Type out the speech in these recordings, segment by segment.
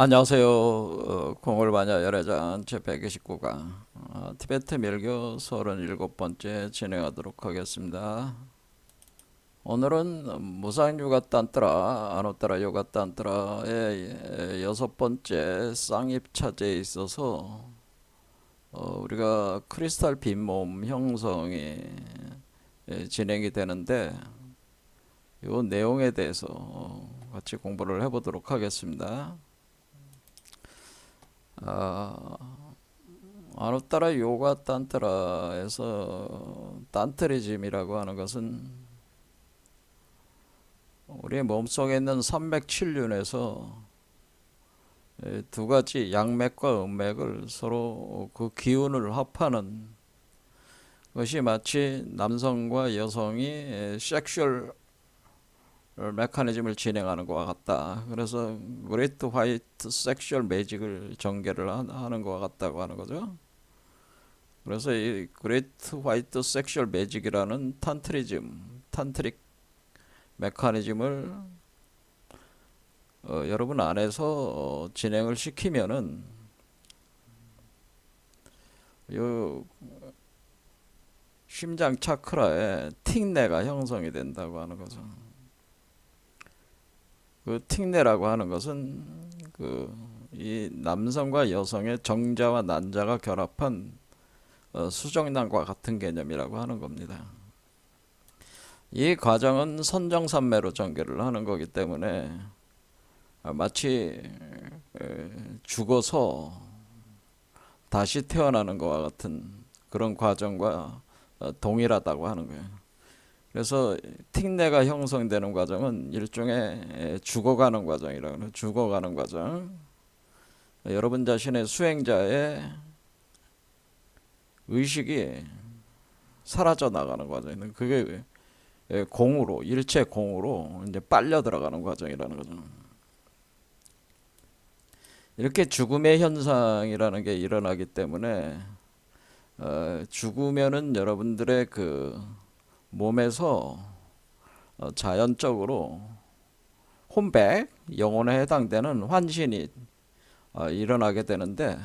안녕하세요. 공홀반야 열애장 제129강 티베트 밀교 37번째 진행하도록 하겠습니다. 오늘은 무상요가 딴뜨라 아노따라 요가 딴뜨라의 6번째 쌍입차제에 있어서 우리가 크리스탈 빈몸 형성이 진행이 되는데 이 내용에 대해서 같이 공부를 해보도록 하겠습니다. 아누따라 요가 딴트라에서 딴트리즘이라고 하는 것은 우리 몸속에 있는 산맥 7륜에서 두 가지 양맥과 음맥을 서로 그 기운을 합하는 것이 마치 남성과 여성이 섹슈얼 메커니즘을 진행하는 것과 같다. 그래서 그레이트 화이트 섹슈얼 매직을 전개를 하는 것과 같다고 하는 거죠. 그래서 이 그레이트 화이트 섹슈얼 매직이라는 탄트릭 메커니즘을 여러분 안에서 진행을 시키면은 요 심장 차크라에 틱내가 형성이 된다고 하는 거죠. 그 틱내라고 하는 것은 이 남성과 여성의 정자와 난자가 결합한 수정란과 같은 개념이라고 하는 겁니다. 이 과정은 선정산매로 전개를 하는 거기 때문에 마치 죽어서 다시 태어나는 것과 같은 그런 과정과 동일하다고 하는 거예요. 그래서 틱내가 형성되는 과정은 일종의 죽어가는 과정이라고 해요. 죽어가는 과정. 여러분 자신의 수행자의 의식이 사라져 나가는 과정이에요. 그게 공으로, 일체 공으로 이제 빨려 들어가는 과정이라는 거죠. 이렇게 죽음의 현상이라는 게 일어나기 때문에 죽으면은 여러분들의 그 몸에서 자연적으로 혼백, 영혼에 해당되는 환신이 일어나게 되는데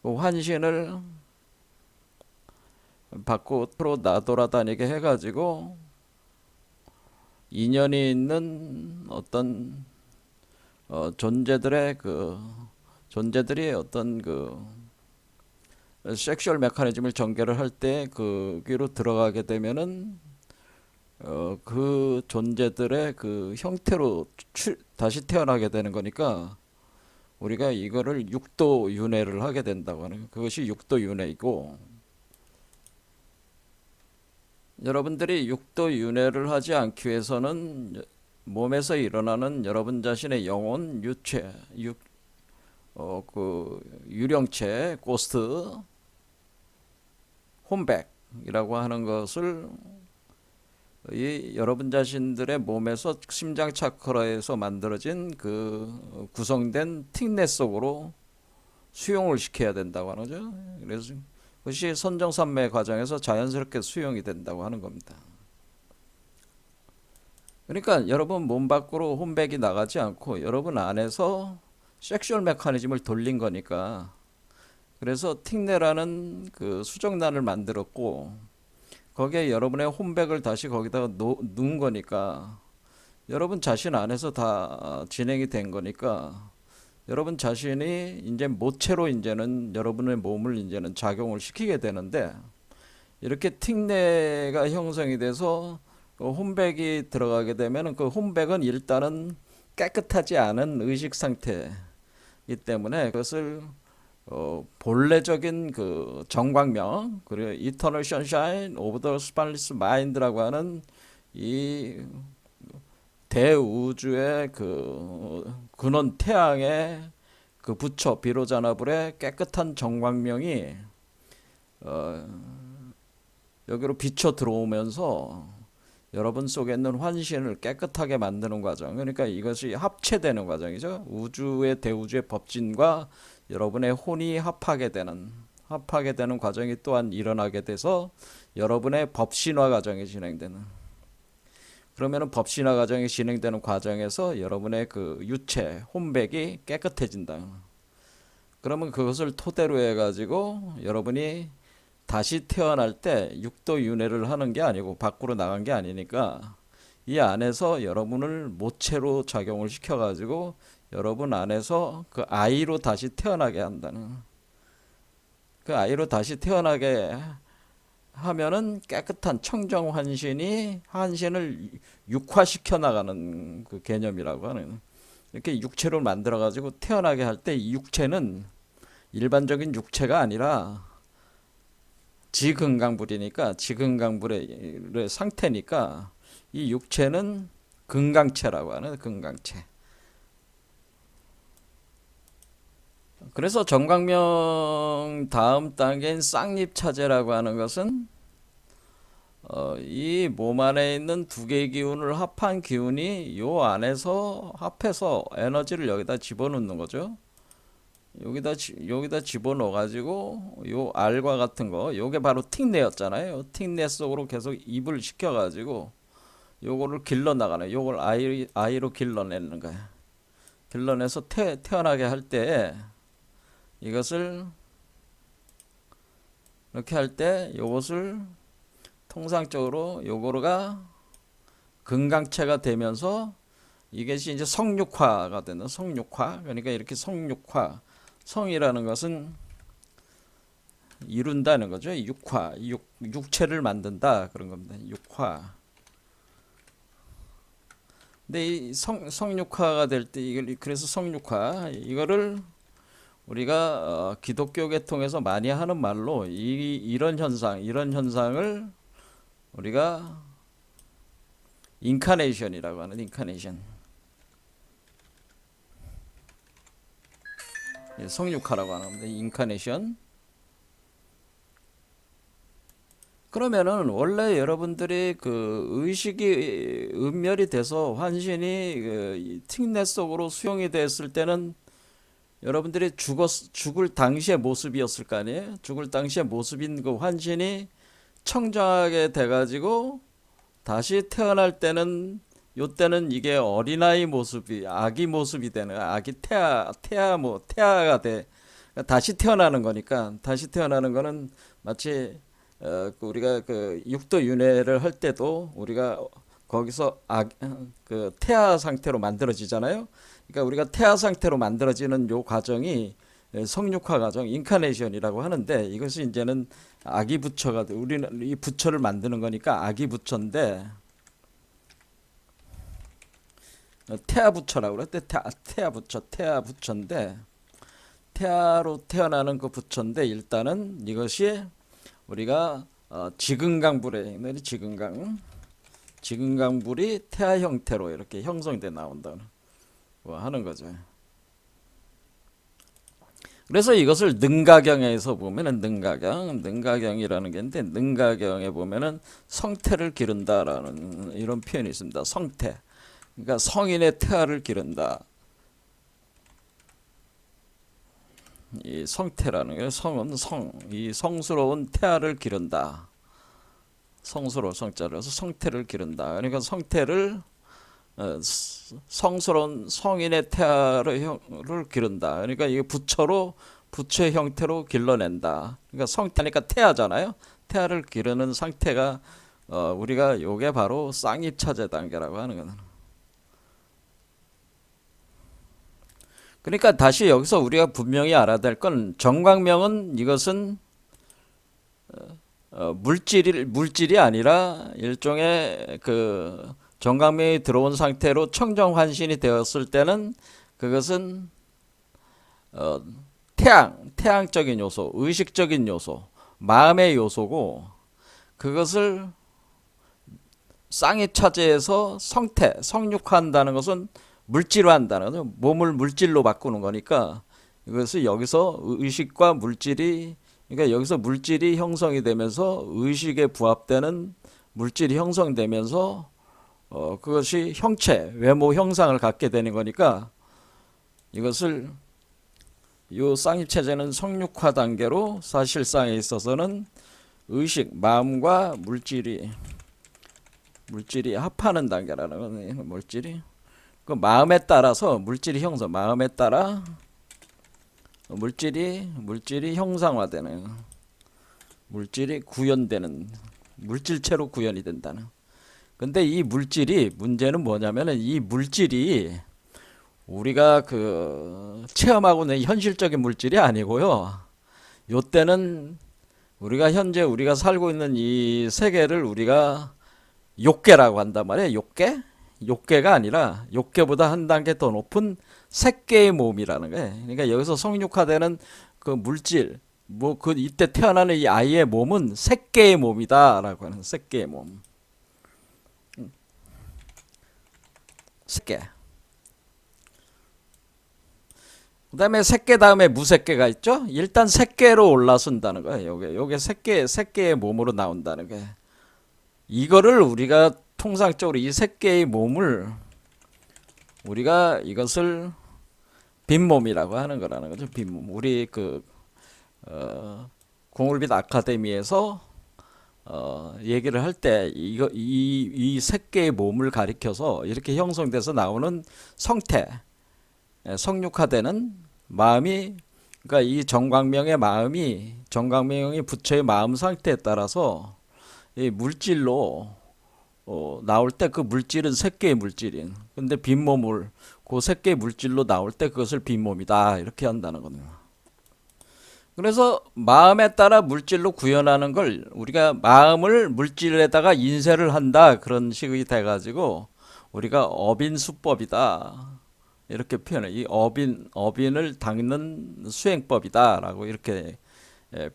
그 환신을 밖으로 나돌아다니게 해가지고 인연이 있는 어떤 존재들의 어떤 섹슈얼 메커니즘을 전개를 할 때 거기로 들어가게 되면은 그 존재들의 그 형태로 다시 태어나게 되는 거니까 우리가 이거를 육도 윤회를 하게 된다고 하는 거예요. 그것이 육도 윤회이고, 여러분들이 육도 윤회를 하지 않기 위해서는 몸에서 일어나는 여러분 자신의 영혼, 유체, 유령체, 고스트, 홈백이라고 하는 것을 이 여러분 자신들의 몸에서 심장 차크라에서 만들어진 그 구성된 틱넷 속으로 수용을 시켜야 된다고 하는 거죠. 그래서 그것이 선정산매 과정에서 자연스럽게 수용이 된다고 하는 겁니다. 그러니까 여러분 몸 밖으로 홈백이 나가지 않고 여러분 안에서 섹슈얼 메커니즘을 돌린 거니까, 그래서 틱네라는 그 수정란을 만들었고 거기에 여러분의 홈백을 다시 거기다가 넣은 거니까 여러분 자신 안에서 다 진행이 된 거니까 여러분 자신이 이제 모체로 이제는 여러분의 몸을 이제는 작용을 시키게 되는데, 이렇게 틱내가 형성이 돼서 홈백이 들어가게 되면 그 홈백은 일단은 깨끗하지 않은 의식 상태이기 때문에 그것을 본래적인 그 정광명, 그리고 Eternal Sunshine of the Spotless Mind라고 하는 이 대우주의 그 근원 태양의 그 부처 비로자나불의 깨끗한 정광명이 여기로 비쳐 들어오면서 여러분 속에 있는 환신을 깨끗하게 만드는 과정. 그러니까 이것이 합체되는 과정이죠. 우주의 대우주의 법진과 여러분의 혼이 합하게 되는 과정이 또한 일어나게 돼서 여러분의 법신화 과정이 진행되는. 그러면은 법신화 과정이 진행되는 과정에서 여러분의 그 유체, 혼백이 깨끗해진다. 그러면 그것을 토대로 해가지고 여러분이 다시 태어날 때 육도 윤회를 하는 게 아니고 밖으로 나간 게 아니니까 이 안에서 여러분을 모체로 작용을 시켜가지고 여러분 안에서 그 아이로 다시 태어나게 한다는, 그 아이로 다시 태어나게 하면은 깨끗한 청정 환신을 육화시켜 나가는 그 개념이라고 하는, 이렇게 육체로 만들어 가지고 태어나게 할 때 이 육체는 일반적인 육체가 아니라 지금강불이니까, 지금강불의 상태니까 이 육체는 금강체라고 하는, 금강체. 그래서 정광명 다음 단계인 쌍립차제라고 하는 것은 이 몸 안에 있는 두 개의 기운을 합한 기운이 요 안에서 합해서 에너지를 여기다 집어넣는 거죠. 여기다 집어넣어 가지고 요 알과 같은 거, 요게 바로 틱내였잖아요. 틱내 속으로 계속 입을 시켜 가지고 요거를 길러 나가네. 요걸 아이로 길러내는 거야. 길러내서 태어나게 할 때 이것을 이렇게 할 때 요것을 통상적으로 요거가 금강체가 되면서 이것이 이제 성육화가 되는, 성육화. 그러니까 이렇게 성육화, 성이라는 것은 이룬다는 거죠. 육화, 육체를 만든다 그런 겁니다. 육화. 근데 이 성육화가 될 때 이걸, 그래서 성육화, 이거를 우리가 기독교 계통에서 많이 하는 말로 이런 현상을 우리가 인카네이션이라고 하는, 인카네이션. 성육화라고 하는 겁니다. 인카네이션. 그러면은 원래 여러분들이 그 의식이 은멸이 돼서 환신이 그 틱내 속으로 수용이 됐을 때는 여러분들이 죽을 당시의 모습이었을 거 아니에요? 죽을 당시의 모습인 그 환신이 청정하게 돼가지고 다시 태어날 때는, 요때는 이게 어린아이 모습이, 아기 모습이 되는, 아기 태아가 돼. 다시 태어나는 거니까, 다시 태어나는 거는 마치 우리가 그 육도 윤회를 할 때도 우리가 거기서 그 태아 상태로 만들어지잖아요. 그러니까 우리가 태아 상태로 만들어지는 요 과정이 성육화 과정, 인카네이션이라고 하는데, 이것이 이제는 아기 부처가 돼. 우리는 이 부처를 만드는 거니까 아기 부처인데, 태아 부처라고 그랬대. 태아 부처인데, 태아로 태어나는 그 부처인데, 일단은 이것이 우리가 지근강불에 있는 지근강불이 태아 형태로 이렇게 형성돼 나온다는 뭐 하는 거죠. 그래서 이것을 능가경에서 보면은 능가경이라는 게 있는데, 능가경에 보면은 성태를 기른다라는 이런 표현이 있습니다. 성태. 그러니까 성인의 태아를 기른다. 이 성태라는 게, 성은 이 성스러운 태아를 기른다. 성스러운 성자를 해서 성태를 기른다. 그러니까 성태를 성스러운 성인의 태아를 기른다. 그러니까 이게 부처의 형태로 길러낸다. 그러니까 성태니까 태아잖아요. 태아를 기르는 상태가 우리가 요게 바로 쌍입차제 단계라고 하는 거는. 그러니까 다시 여기서 우리가 분명히 알아야 될 건, 정광명은 이것은 물질이 아니라 일종의 그 정광명이 들어온 상태로 청정환신이 되었을 때는 그것은 태양적인 요소, 의식적인 요소, 마음의 요소고, 그것을 쌍입차제에서 성육화한다는 것은 물질화한다는 거죠. 몸을 물질로 바꾸는 거니까, 이것을 여기서 의식과 물질이, 그러니까 여기서 물질이 형성이 되면서 의식에 부합되는 물질이 형성되면서 그것이 외모 형상을 갖게 되는 거니까, 이것을 요 쌍입체제는 성육화 단계로 사실상에 있어서는 의식, 마음과 물질이 합하는 단계라는 거네. 물질이 그 마음에 따라서 물질이 형성, 마음에 따라 물질이 형상화되는, 물질이 구현되는, 물질체로 구현이 된다는. 근데 이 물질이, 문제는 뭐냐면은 이 물질이 우리가 그 체험하고 있는 현실적인 물질이 아니고요. 요때는 현재 우리가 살고 있는 이 세계를 우리가 욕계라고 한단 말이에요. 욕계가 아니라 욕계보다 한 단계 더 높은 색계의 몸이라는 거예요. 그러니까 여기서 성육화되는 그 물질, 뭐 그 이때 태어나는 이 아이의 몸은 색계의 몸이다라고 하는, 색계의 몸. 색계. 그 다음에 색계 다음에 무색계가 있죠? 일단 색계로 올라선다는 거예요. 요게 색계의 몸으로 나온다는 거예요. 이거를 우리가 통상적으로 이 색계의 몸을 우리가 이것을 빈몸이라고 하는 거라는 거죠. 빈몸. 우리 공울빛 아카데미에서 얘기를 할 때 이 색계의 몸을 가리켜서 이렇게 형성돼서 나오는 성태, 성육화되는 마음이, 그러니까 이 정광명이 부처의 마음 상태에 따라서 이 물질로 나올 때 그 물질은 색계의 물질인. 근데 빈몸을 그 색계의 물질로 나올 때 그것을 빈몸이다 이렇게 한다는 겁니다. 그래서 마음에 따라 물질로 구현하는 걸 우리가 마음을 물질에다가 인쇄를 한다 그런 식이 돼가지고 우리가 어빈수법이다 이렇게 표현해. 이 어빈을 닦는 수행법이다라고 이렇게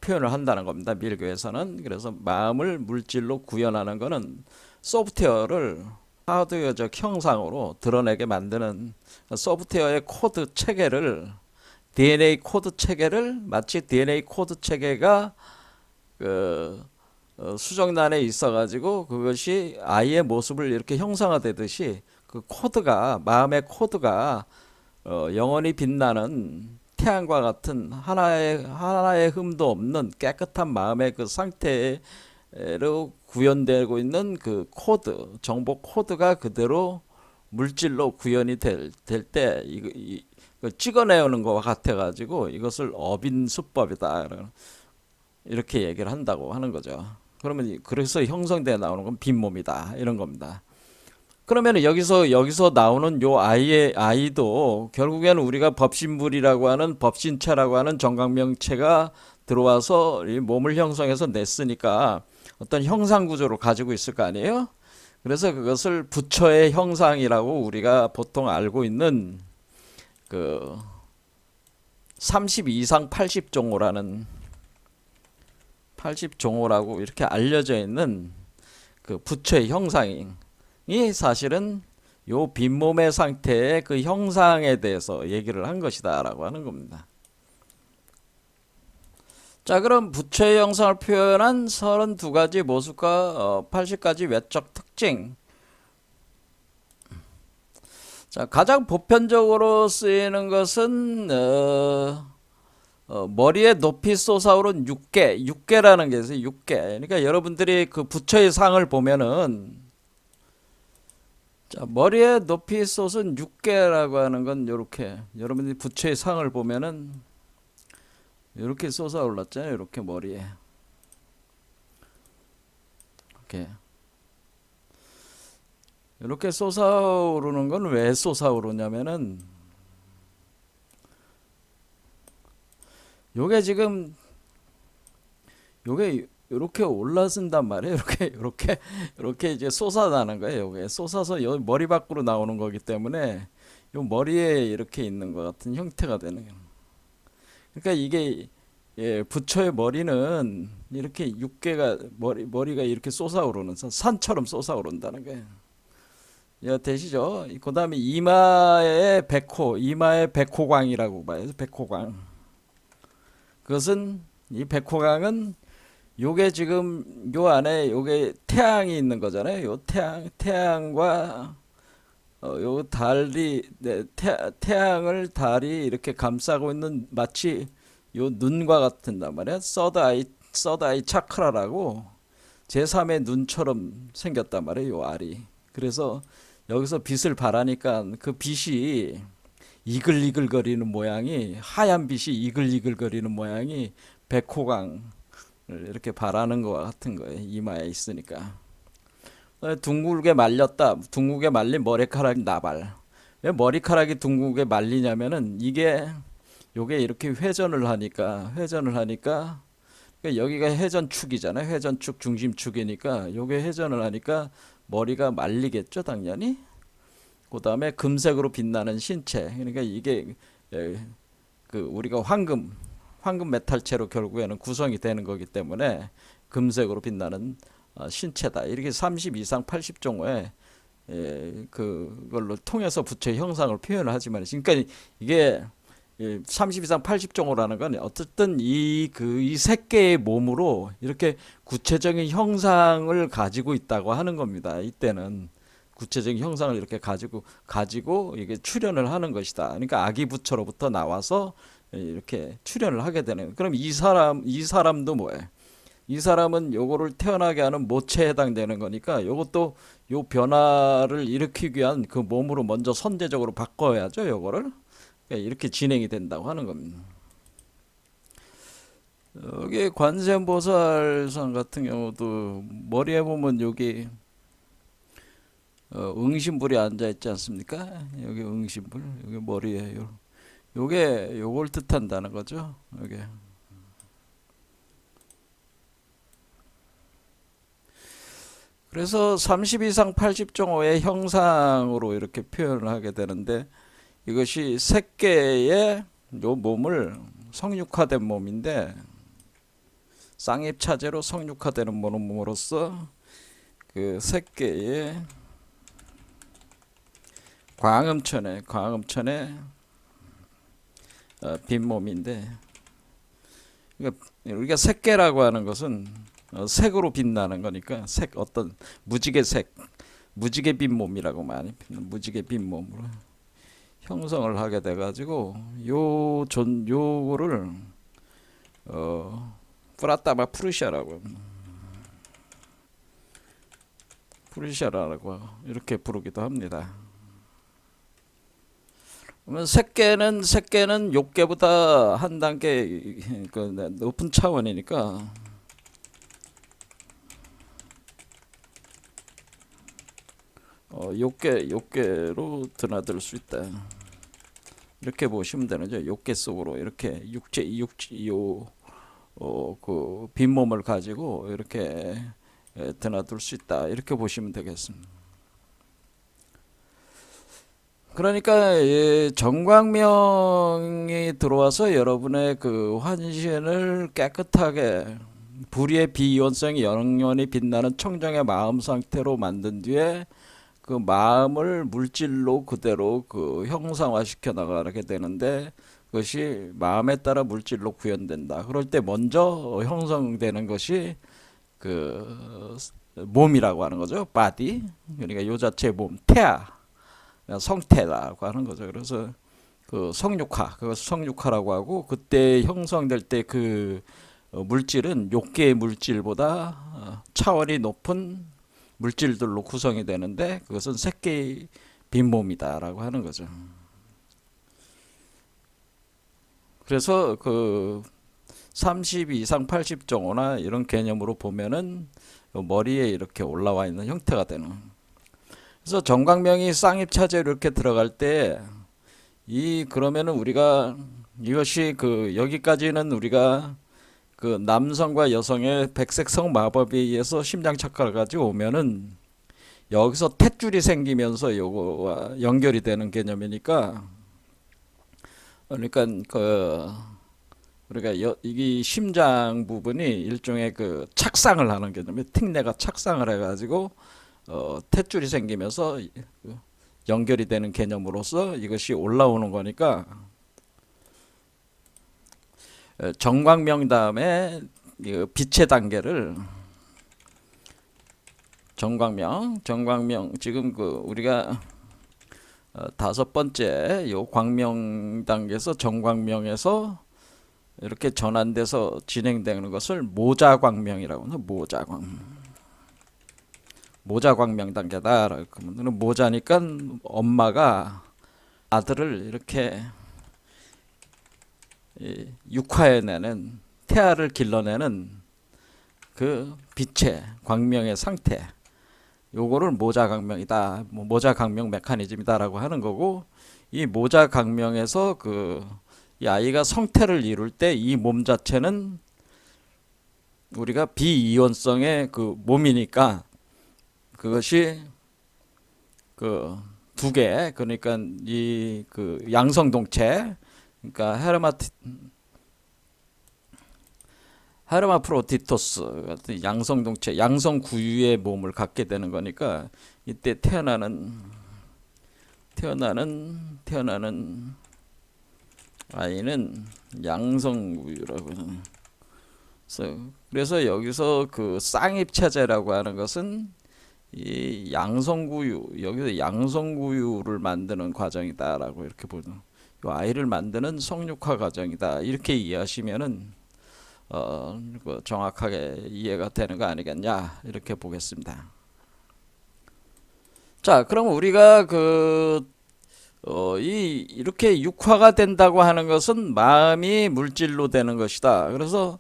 표현을 한다는 겁니다. 밀교에서는. 그래서 마음을 물질로 구현하는 거는 소프트웨어를 하드웨어적 형상으로 드러내게 만드는 소프트웨어의 코드 체계를, DNA 코드 체계를 마치 DNA 코드 체계가 수정란에 있어가지고 그것이 아이의 모습을 이렇게 형상화되듯이 그 코드가, 마음의 코드가 영원히 빛나는 태양과 같은 하나의 흠도 없는 깨끗한 마음의 그 상태로 구현되고 있는 그 코드, 정보 코드가 그대로 물질로 구현이 될 때 찍어내오는 것과 같아가지고 이것을 어빈수법이다 이렇게 얘기를 한다고 하는 거죠. 그러면 그래서 형성돼 나오는 건 빈몸이다 이런 겁니다. 그러면 여기서 나오는 요 아이도 결국에는 우리가 법신불이라고 하는, 법신체라고 하는 정광명체가 들어와서 이 몸을 형성해서 냈으니까 어떤 형상 구조를 가지고 있을 거 아니에요? 그래서 그것을 부처의 형상이라고 우리가 보통 알고 있는 그 32상 80종호라는 80종호라고 이렇게 알려져 있는 그 부처의 형상이 사실은 요 빈몸의 상태의 그 형상에 대해서 얘기를 한 것이다 라고 하는 겁니다. 자, 그럼 부처의 형상을 표현한 32가지 모습과 80가지 외적 특징. 자, 가장 보편적으로 쓰이는 것은 머리에 높이 솟아오른 6개라는 게 있어요. 6개. 그러니까 여러분들이 그 부처의 상을 보면은, 자, 머리에 높이 솟은 6개라고 하는 건 요렇게, 여러분들이 부처의 상을 보면은 이렇게 솟아올랐잖아요. 이렇게 머리에. 이렇게 솟아오르는 건 왜 솟아오르냐면은 요게 지금 요게 이렇게 올라선단 말이에요. 이렇게 이제 솟아나는 거예요. 요게 솟아서 요 머리 밖으로 나오는 거기 때문에 요 머리에 이렇게 있는 것 같은 형태가 되는 거예요. 그러니까 이게 부처의 머리는 이렇게 6개가 머리가 이렇게 솟아오르는 산처럼 솟아오른다는 거예요. 되시죠? 그 다음에 이마의 백호광이라고 봐요. 백호광. 그것은 이 백호광은 요게 지금 요 안에 요게 태양이 있는 거잖아요. 요 태양과 요 달이 태양을 달이 이렇게 감싸고 있는 마치 요 눈과 같은단 말이야. 서드 아이 차크라라고 제3의 눈처럼 생겼단 말이에요, 요 알이. 그래서 여기서 빛을 발하니까 그 빛이 이글이글거리는 모양이, 하얀 빛이 이글이글거리는 모양이 백호광을 이렇게 발하는 것 같은 거예요. 이마에 있으니까. 둥글게 말렸다. 둥글게 말린 머리카락 나발. 왜 머리카락이 둥글게 말리냐면은 요게 이렇게 회전을 하니까 그러니까 여기가 회전축이잖아요. 회전축 중심축이니까 요게 회전을 하니까 머리가 말리겠죠, 당연히. 그다음에 금색으로 빛나는 신체. 그러니까 이게 그 우리가 황금 메탈체로 결국에는 구성이 되는 거기 때문에 금색으로 빛나는 신체다. 이렇게 30 이상 80종의 그걸로 통해서 부처의 형상을 표현을 하지만, 그러니까 이게 30 이상 80종호라는 건 어쨌든 이 세 개의 몸으로 이렇게 구체적인 형상을 가지고 있다고 하는 겁니다. 이때는 구체적인 형상을 이렇게 가지고 이게 출현을 하는 것이다. 그러니까 아기 부처로부터 나와서 이렇게 출현을 하게 되는. 그럼 이 사람도 뭐예요? 이 사람은 요거를 태어나게 하는 모체에 해당되는 거니까 요것도 요 변화를 일으키기 위한 그 몸으로 먼저 선제적으로 바꿔야죠, 요거를. 이렇게 진행이 된다고 하는 겁니다. 여기 관세음보살상 같은 경우도 머리에 보면 여기 응신불이 앉아 있지 않습니까? 여기 응신불, 여기 머리에 요게 요걸 뜻한다는 거죠. 여기. 그래서 30 이상 80종호의 형상으로 이렇게 표현을 하게 되는데, 이것이 새끼의 요 몸을 성육화된 몸인데, 쌍입차제로 성육화되는 몸으로서 그 새끼의 광음천의 빈몸인데, 그러니까 우리가 새끼라고 하는 것은 색으로 빛나는 거니까 어떤 무지개 빈몸이라고 많이 무지개 빈몸으로 형성을 하게 돼가지고 요거를 프라타마 푸르샤라고 이렇게 부르기도 합니다. 그러면 색계는 욕계보다 한 단계 높은 차원이니까 욕계로 드나들 수 있다. 이렇게 보시면 되는죠. 욕계 속으로 이렇게 그 빈몸을 가지고 이렇게 드나들 수 있다. 이렇게 보시면 되겠습니다. 그러니까 정광명이 들어와서 여러분의 그 환신을 깨끗하게 불의의 비이원성이 영원히 빛나는 청정의 마음 상태로 만든 뒤에 그 마음을 물질로 그대로 그 형상화시켜 나가게 되는데, 그것이 마음에 따라 물질로 구현된다. 그럴 때 먼저 형성되는 것이 그 몸이라고 하는 거죠. 바디. 그러니까 요 자체 몸, 태아, 성태라고 하는 거죠. 그래서 그 그것을 성육화라고 하고, 그때 형성될 때 그 물질은 욕계의 물질보다 차원이 높은 물질들로 구성이 되는데, 그것은 새끼 빈몸이다라고 하는 거죠. 그래서 그 30 이상 80종호나 이런 개념으로 보면은 머리에 이렇게 올라와 있는 형태가 되는. 그래서 정광명이 쌍입차제로 이렇게 들어갈 때 그러면은 우리가 이것이 여기까지는 우리가 그 남성과 여성의 백색성 마법에 의해서 심장 착각을 가지고 오면은, 여기서 탯줄이 생기면서 요거와 연결이 되는 개념이니까, 그러니까 우리가 이 심장 부분이 일종의 그 착상을 하는 개념이에요. 틱내가 착상을 해가지고 탯줄이 생기면서 연결이 되는 개념으로서 이것이 올라오는 거니까, 정광명 다음에 빛의 단계를 정광명 지금 우리가 다섯 번째 요 광명 단계에서 정광명에서 이렇게 전환돼서 진행되는 것을 모자광명이라고 해요. 모자광. 모자광명 단계다. 그러면 모자니까 엄마가 아들을 이렇게 육화해내는, 태아를 길러내는 그 빛의 광명의 상태, 요거를 모자광명이다, 모자광명 메커니즘이다라고 하는 거고, 이 모자광명에서 이 아이가 성태를 이룰 때 이 몸 자체는 우리가 비이온성의 그 몸이니까, 그것이 두 개, 그러니까 이 양성동체, 그러니까 헤르마프로디토스 같은 양성동체, 양성구유의 몸을 갖게 되는 거니까, 이때 태어나는 아이는 양성구유라고 하는. 그래서 여기서 그 쌍입체제라고 하는 것은 이 양성구유, 여기서 양성구유를 만드는 과정이다라고 이렇게 보는, 이 아이를 만드는 성육화 과정이다, 이렇게 이해하시면은 정확하게 이해가 되는 거 아니겠냐, 이렇게 보겠습니다. 자, 그럼 우리가 이렇게 육화가 된다고 하는 것은 마음이 물질로 되는 것이다. 그래서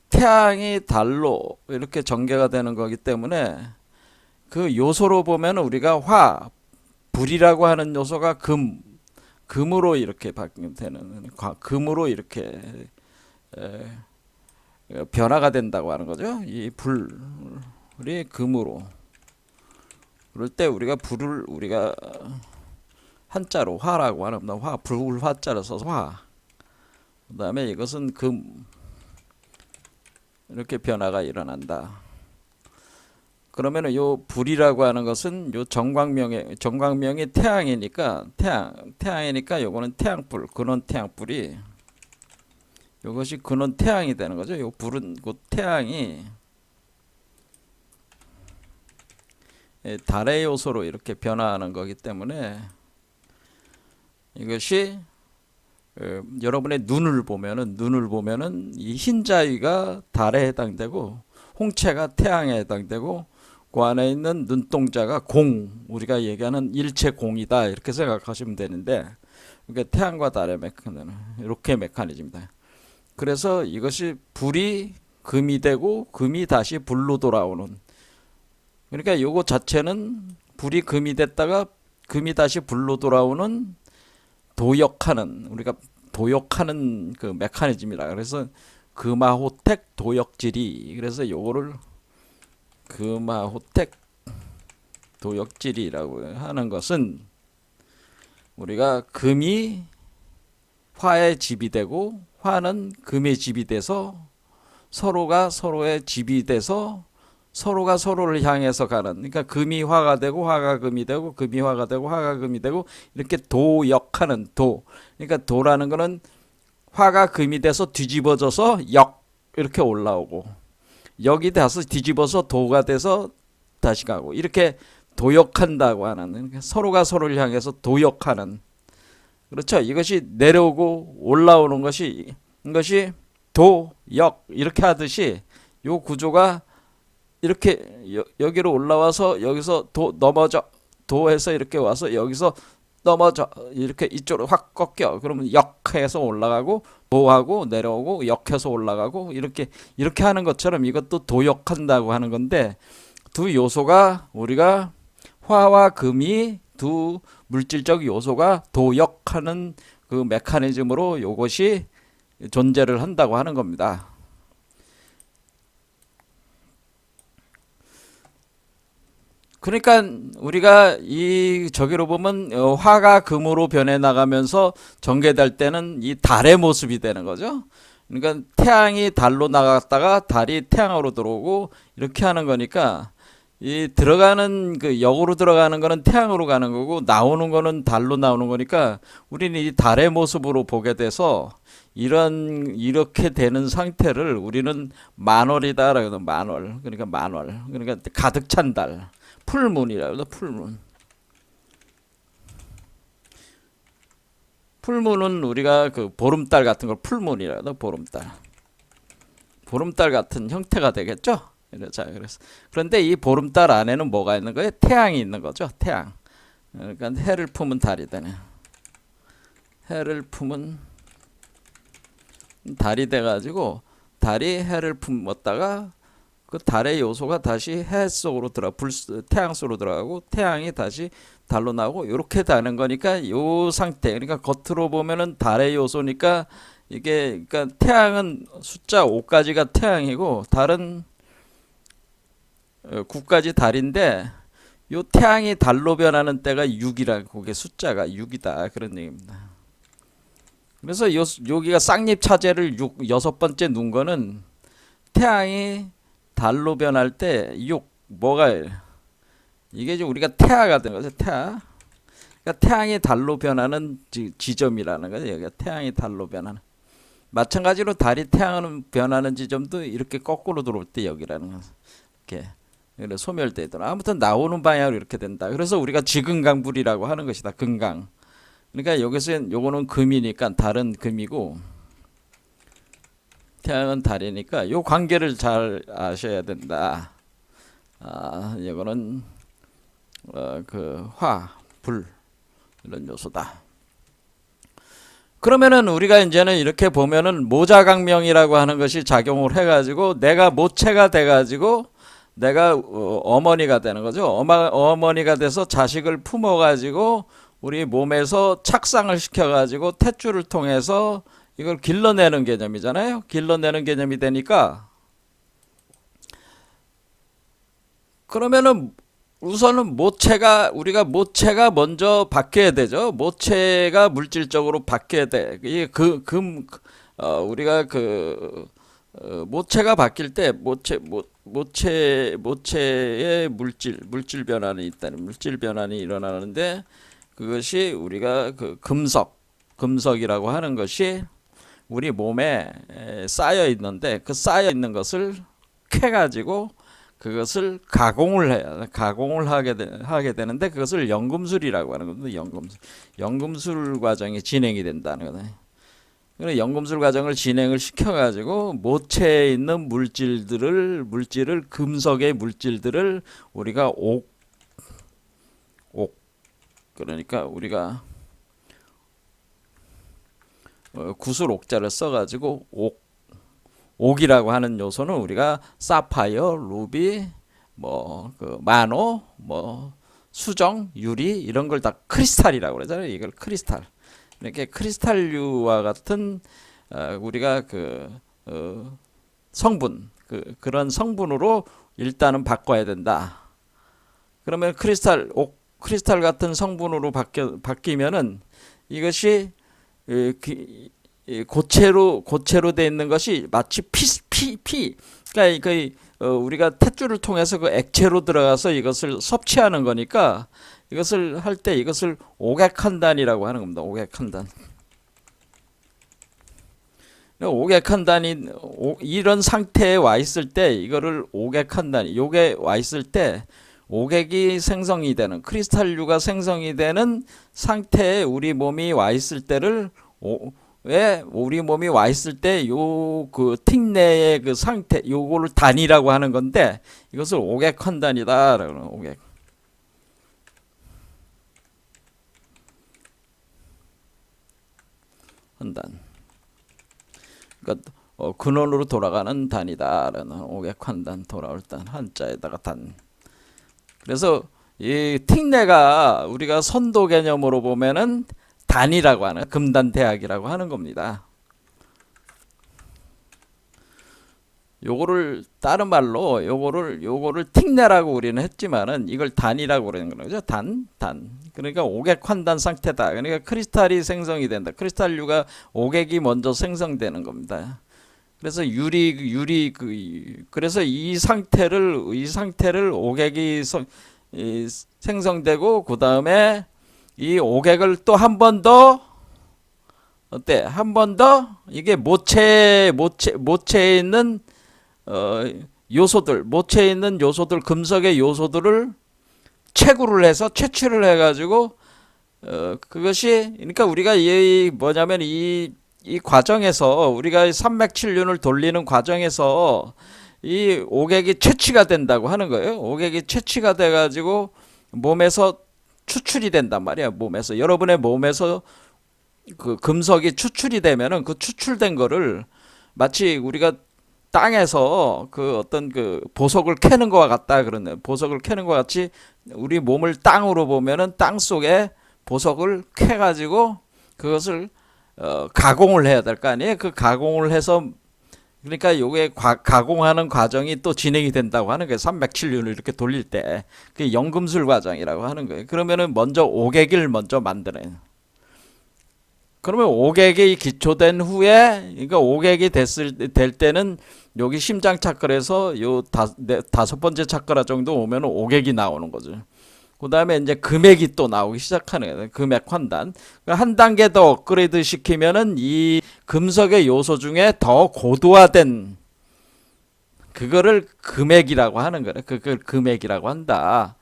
태양이 달로 이렇게 전개가 되는 거기 때문에 그 요소로 보면 우리가 불이라고 하는 요소가 금으로 이렇게 되는, 금으로 이렇게 변화가 된다고 하는 거죠. 이 불이 금으로. 그럴 때 우리가 한자로 화라고 하는 겁니다. 불 화자를 써서 화. 그 다음에 이것은 금, 이렇게 변화가 일어난다. 그러면은 요 불이라고 하는 것은 요 정광명이 태양이니까, 태양이니까 요거는 태양불, 근원 태양불이, 요것이 근원 태양이 되는 거죠. 요 불은 곧 태양이 달의 요소로 이렇게 변화하는 거기 때문에, 이것이 여러분의 눈을 보면은 이 흰자위가 달에 해당되고 홍채가 태양에 해당되고, 그 안에 있는 눈동자가 우리가 얘기하는 일체 공이다, 이렇게 생각하시면 되는데, 그러니까 태양과 달의 이렇게 메커니즘이다. 그래서 이것이 불이 금이 되고 금이 다시 불로 돌아오는, 그러니까 요거 자체는 불이 금이 됐다가 금이 다시 불로 돌아오는 우리가 도역하는 그 메커니즘이라. 그래서 금화호택 도역질이, 그래서 요거를 금화호택 도역질이라고 하는 것은, 우리가 금이 화의 집이 되고 화는 금의 집이 돼서 서로가 서로의 집이 돼서 서로가 서로를 향해서 가는, 그러니까 금이 화가 되고 화가 금이 되고 금이 화가 되고 화가 금이 되고, 이렇게 도역하는 그러니까 도라는 거는 화가 금이 돼서 뒤집어져서 이렇게 올라오고, 역이 돼서 뒤집어서 도가 돼서 다시 가고, 이렇게 도역한다고 하는, 그러니까 서로가 서로를 향해서 도역하는, 그렇죠. 이것이 내려오고 올라오는 이것이 도역, 이렇게 하듯이 요 구조가 이렇게 여기로 올라와서 여기서 도해서 이렇게 와서 여기서 넘어져, 이렇게 이쪽으로 확 꺾여. 그러면 역해서 올라가고, 도하고 내려오고, 역해서 올라가고, 이렇게 하는 것처럼 이것도 도역한다고 하는 건데, 두 요소가, 우리가 화와 금이 두 물질적 요소가 도역하는 그 메커니즘으로 요것이 존재를 한다고 하는 겁니다. 그러니까 우리가 저기로 보면 화가 금으로 변해 나가면서 전개될 때는 이 달의 모습이 되는 거죠. 그러니까 태양이 달로 나갔다가 달이 태양으로 들어오고, 이렇게 하는 거니까, 이 들어가는 역으로 들어가는 거는 태양으로 가는 거고, 나오는 거는 달로 나오는 거니까, 우리는 이 달의 모습으로 보게 돼서 이렇게 되는 상태를 우리는 만월이다라고 해서 만월, 그러니까 가득 찬 달, 풀문이라고 해서 풀문은 우리가 보름달 같은 걸 풀문이라고 해서 보름달 같은 형태가 되겠죠. 자, 그래서 그런데 이 보름달 안에는 뭐가 있는 거예요? 태양이 있는 거죠. 태양. 그러니까 해를 품은 달이 되네. 해를 품은 달이 돼가지고 달이 해를 품었다가 그 달의 요소가 다시 해 속으로 태양 속으로 들어가고 태양이 다시 달로 나오고 이렇게 되는 거니까 요 상태. 그러니까 겉으로 보면은 달의 요소니까 이게 그러니까 태양은 숫자 5까지가 태양이고 달은 9까지 달인데 요 태양이 달로 변하는 때가 6이라 그게 숫자가 6이다 그런 얘기입니다. 그래서 여기가 쌍립 차제를 6 번째 놓은 거는 태양이 달로 변할 때 6 뭐가 이게 이제 우리가 태아가 된 거죠. 태아. 그러니까 태양이 달로 변하는 지점이라는 거죠. 여기가 태양이 달로 변하는. 마찬가지로 달이 태양으로 변하는 지점도 이렇게 거꾸로 들어올 때 여기라는 거죠. 이렇게 소멸되더라. 아무튼 나오는 방향으로 이렇게 된다. 그래서 우리가 지금강불이라고 하는 것이다. 금강. 그러니까 여기서 요거는 금이니까 달은 금이고 태양은 달이니까 요 관계를 잘 아셔야 된다. 이거는 그 화, 불 이런 요소다. 그러면은 우리가 이제는 이렇게 보면은 모자강명이라고 하는 것이 작용을 해가지고 내가 모체가 돼가지고 내가 어머니가 되는 거죠. 어머니가 돼서 자식을 품어가지고 우리 몸에서 착상을 시켜가지고 탯줄을 통해서 이걸 길러내는 개념이잖아요. 길러내는 개념이 되니까 그러면은 우선은 우리가 모체가 먼저 바뀌어야 되죠. 모체가 물질적으로 바뀌어야 돼. 이게 우리가 모체가 바뀔 때 모체의 물질 변환이 있다는 물질 변환이 일어나는데 그것이 우리가 금속이라고 하는 것이 우리 몸에 쌓여 있는데 그 쌓여 있는 것을 캐가지고 그것을 가공을 하게 되는데 그것을 연금술이라고 하는 겁니다. 연금술 과정이 진행이 된다는 거다. 그래서 연금술 과정을 진행을 시켜가지고 모체에 있는 물질을 금속의 물질들을 우리가 그러니까 우리가 구슬 옥자를 써가지고 옥이라고 하는 요소는 우리가 사파이어, 루비, 마노, 수정, 유리 이런 걸 다 크리스탈이라고 그러잖아요. 이걸 크리스탈. 이렇게 크리스탈류와 같은 우리가 성분 그런 성분으로 일단은 바꿔야 된다. 그러면 크리스탈 같은 성분으로 바뀌면은 이것이 고체로 돼 있는 것이 마치 그러니까 우리가 탯줄을 통해서 그 액체로 들어가서 이것을 섭취하는 거니까 이것을 할 때 이것을 오객한단이라고 하는 겁니다. 오객한단이 이런 상태에 와 있을 때 이거를 오객한단 요게 와 있을 때 오객이 생성이 되는 크리스탈류가 생성이 되는 상태에 우리 몸이 와 있을 때를 왜 우리 몸이 와 있을 때 요 틱내의 그 상태 요거를 단이라고 하는 건데 이것을 오객한단이다. 오객. 한단. 그러니까 근원으로 돌아가는 단이다라는 오객한단 돌아올 단 한자에다가 단. 그래서 이 틱내가 우리가 선도 개념으로 보면은 단이라고 하는 금단대학이라고 하는 겁니다. 요거를 다른 말로 요거를 틱내라고 우리는 했지만은 이걸 단이라고 그러는 거죠. 단. 그러니까 오객환단 상태다. 그러니까 크리스탈이 생성이 된다. 크리스탈류가 오객이 먼저 생성되는 겁니다. 그래서 그래서 이 상태를 오객이 생성되고 그 다음에 이 오객을 또 한 번 더 한 번 더 이게 모체에 있는 모체에 있는 요소들 금속의 요소들을 채취를 해가지고 그것이 그러니까 우리가 이 과정에서 우리가 산맥 칠륜을 돌리는 과정에서 이 오객이 채취가 된다고 하는 거예요. 오객이 채취가 돼가지고 몸에서 추출이 된단 말이야. 몸에서 여러분의 몸에서 그 금속이 추출이 되면은 그 추출된 거를 마치 우리가 땅에서 그 어떤 그 보석을 캐는 것과 같다 그러네. 보석을 캐는 것 같이 우리 몸을 땅으로 보면은 땅 속에 보석을 캐가지고 그것을 가공을 해야 될 거 아니에요. 그 가공을 해서 그러니까 요게 가공하는 과정이 또 진행이 된다고 하는 거예요. 307륜을 이렇게 돌릴 때 그게 연금술 과정이라고 하는 거예요. 그러면은 먼저 오객을 먼저 만드는. 그러면 오객이 기초된 후에 그러니까 오객이 될 때는 여기 심장 차크라에서 요 다섯 번째 차크라 정도 오면 오객이 나오는 거죠. 그 다음에 이제 금액이 또 나오기 시작하는 거예요. 금액 환단. 한 단계 더 업그레이드 시키면은 이 금속의 요소 중에 더 고도화된 그거를 금액이라고 하는 거예요. 그걸 금액이라고 한다.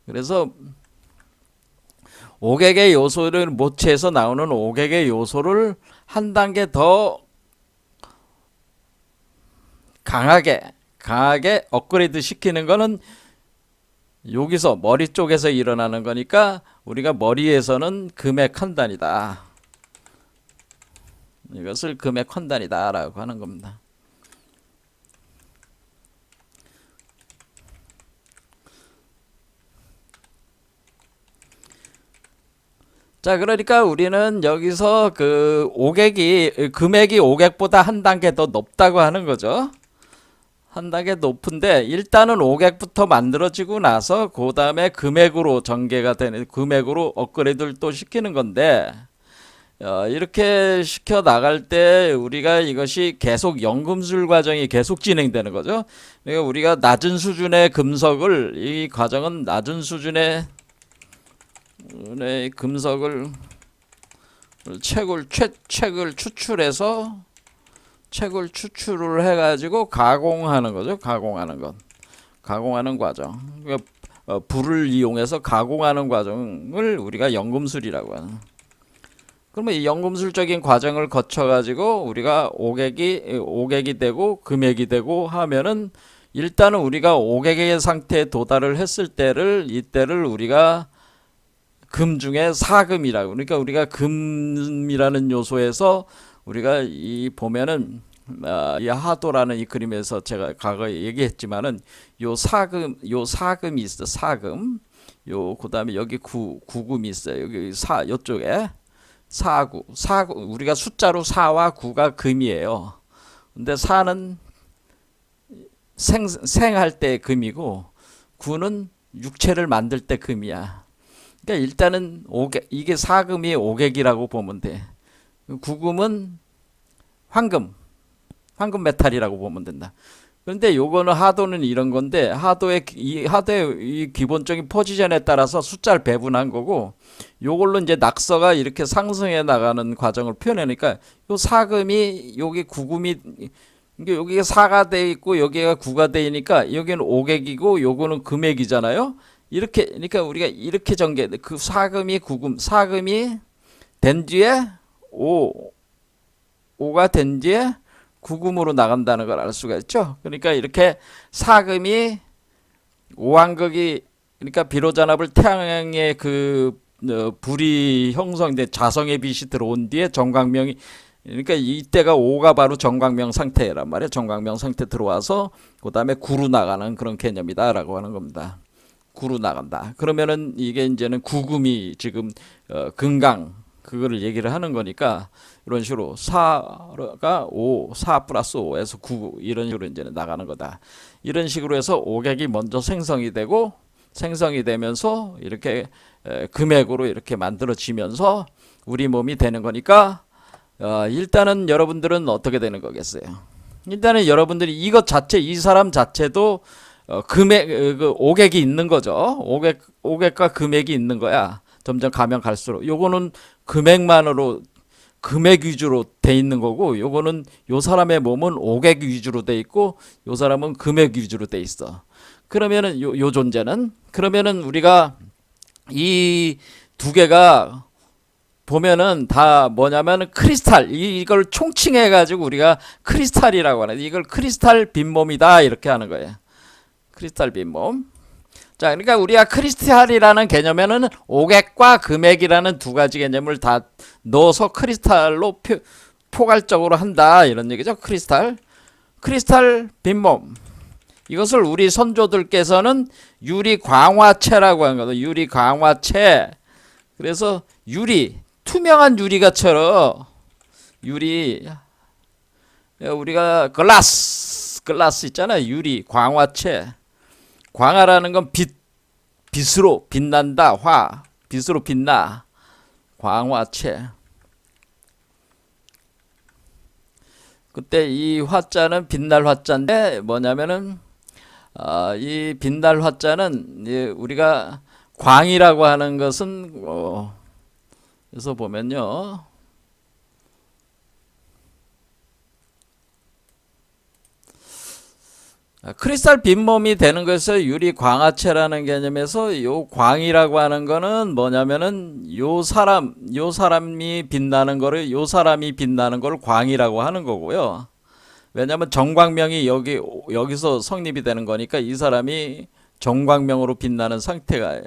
그래서 오객의 요소를 모체에서 나오는 오객의 요소를 한 단계 더 강하게 업그레이드 시키는 거는 여기서 머리 쪽에서 일어나는 거니까 우리가 머리에서는 금액 환단이다. 이것을 금액 환단이다 라고 하는 겁니다. 자, 그러니까 우리는 여기서 그 금액이 오객보다 한 단계 더 높다고 하는 거죠. 한 단계 높은데 일단은 오객부터 만들어지고 나서 그 다음에 금액으로 전개가 되는 금액으로 업그레이드를 또 시키는 건데 이렇게 시켜 나갈 때 우리가 이것이 계속 연금술 과정이 계속 진행되는 거죠. 그러니까 우리가 낮은 수준의 금속을 이 과정은 낮은 수준의 금속을 책을 추출해서 책을 추출을 해가지고 가공하는 거죠. 가공하는 과정. 그러니까 불을 이용해서 가공하는 과정을 우리가 연금술이라고 하는. 그러면 이 연금술적인 과정을 거쳐가지고 우리가 오객이 되고 금액이 되고 하면은 일단은 우리가 오객의 상태에 도달을 했을 이때를 우리가 금 중에 사금이라고. 그러니까 우리가 금이라는 요소에서 우리가 이 보면은 이 하도라는 이 그림에서 제가 과거에 얘기했지만은 요 사금이 있어. 사금. 요 그다음에 여기 구금이 있어요. 여기 요쪽에 사구 우리가 숫자로 4와 9가 금이에요. 근데 4는 생할 때 금이고 9는 육체를 만들 때 금이야. 그러니까 일단은 이게 사금이 오객이라고 보면 돼. 구금은 황금 메탈이라고 보면 된다. 그런데 요거는 하도는 이런 건데 하도의 이 기본적인 포지션에 따라서 숫자를 배분한 거고 요걸로 이제 낙서가 이렇게 상승해 나가는 과정을 표현하니까 요 사금이 여기 구금이 여기가 4가 돼 있고 여기가 9가 되니까 여기는 오객이고 요거는 금액이잖아요. 이렇게 그러니까 우리가 이렇게 전개 그 사금이 된 뒤에 5가 된 뒤에 구금으로 나간다는 걸 알 수가 있죠. 그러니까 이렇게 사금이 오왕극이 그러니까 비로자납을 태양의 그 불이 형성된 자성의 빛이 들어온 뒤에 정광명이 그러니까 이때가 5가 바로 정광명 상태란 말이에요. 정광명 상태 들어와서 그 다음에 구로 나가는 그런 개념이다라고 하는 겁니다. 구로 나간다. 그러면은 이게 이제는 구금이 지금 금강 그거를 얘기를 하는 거니까 이런 식으로 4가 5, 4 플러스 5에서 9 이런 식으로 이제 나가는 거다. 이런 식으로 해서 오객이 먼저 생성이 되면서 이렇게 금액으로 이렇게 만들어지면서 우리 몸이 되는 거니까 일단은 여러분들은 어떻게 되는 거겠어요? 일단은 여러분들이 이것 자체 이 사람 자체도 오객이 있는 거죠. 오객과 금액이 있는 거야. 점점 가면 갈수록 요거는 금액 위주로 돼 있는 거고 요거는 요 사람의 몸은 오객 위주로 돼 있고 요 사람은 금액 위주로 돼 있어. 그러면은 요 존재는 그러면은 우리가 이 두 개가 보면은 다 뭐냐면 크리스탈, 이걸 총칭해 가지고 우리가 크리스탈이라고 하는, 이걸 크리스탈 빈몸이다 이렇게 하는 거예요. 크리스탈 빈몸. 자, 그러니까 우리가 크리스탈이라는 개념에는 오객과 금액이라는 두 가지 개념을 다 넣어서 크리스탈로 포괄적으로 한다 이런 얘기죠. 크리스탈 빈몸. 이것을 우리 선조들께서는 유리 광화체라고 한 거죠. 유리 광화체. 그래서 유리, 투명한 유리가처럼, 유리, 우리가 글라스 있잖아요. 유리 광화체. 광화라는 건 빛으로 빛난다. 빛으로 빛나. 광화체. 그때 이 화자는 빛날 화자인데 뭐냐면은 이 빛날 화자는 우리가 광이라고 하는 것은 그래서 보면요. 크리스탈 빈몸이 되는 것에서 유리 광화체라는 개념에서 요 광이라고 하는 거는 뭐냐면은 요 사람이 빛나는 거를, 요 사람이 빛나는 걸 광이라고 하는 거고요. 왜냐하면 정광명이 여기서 성립이 되는 거니까 이 사람이 정광명으로 빛나는 상태가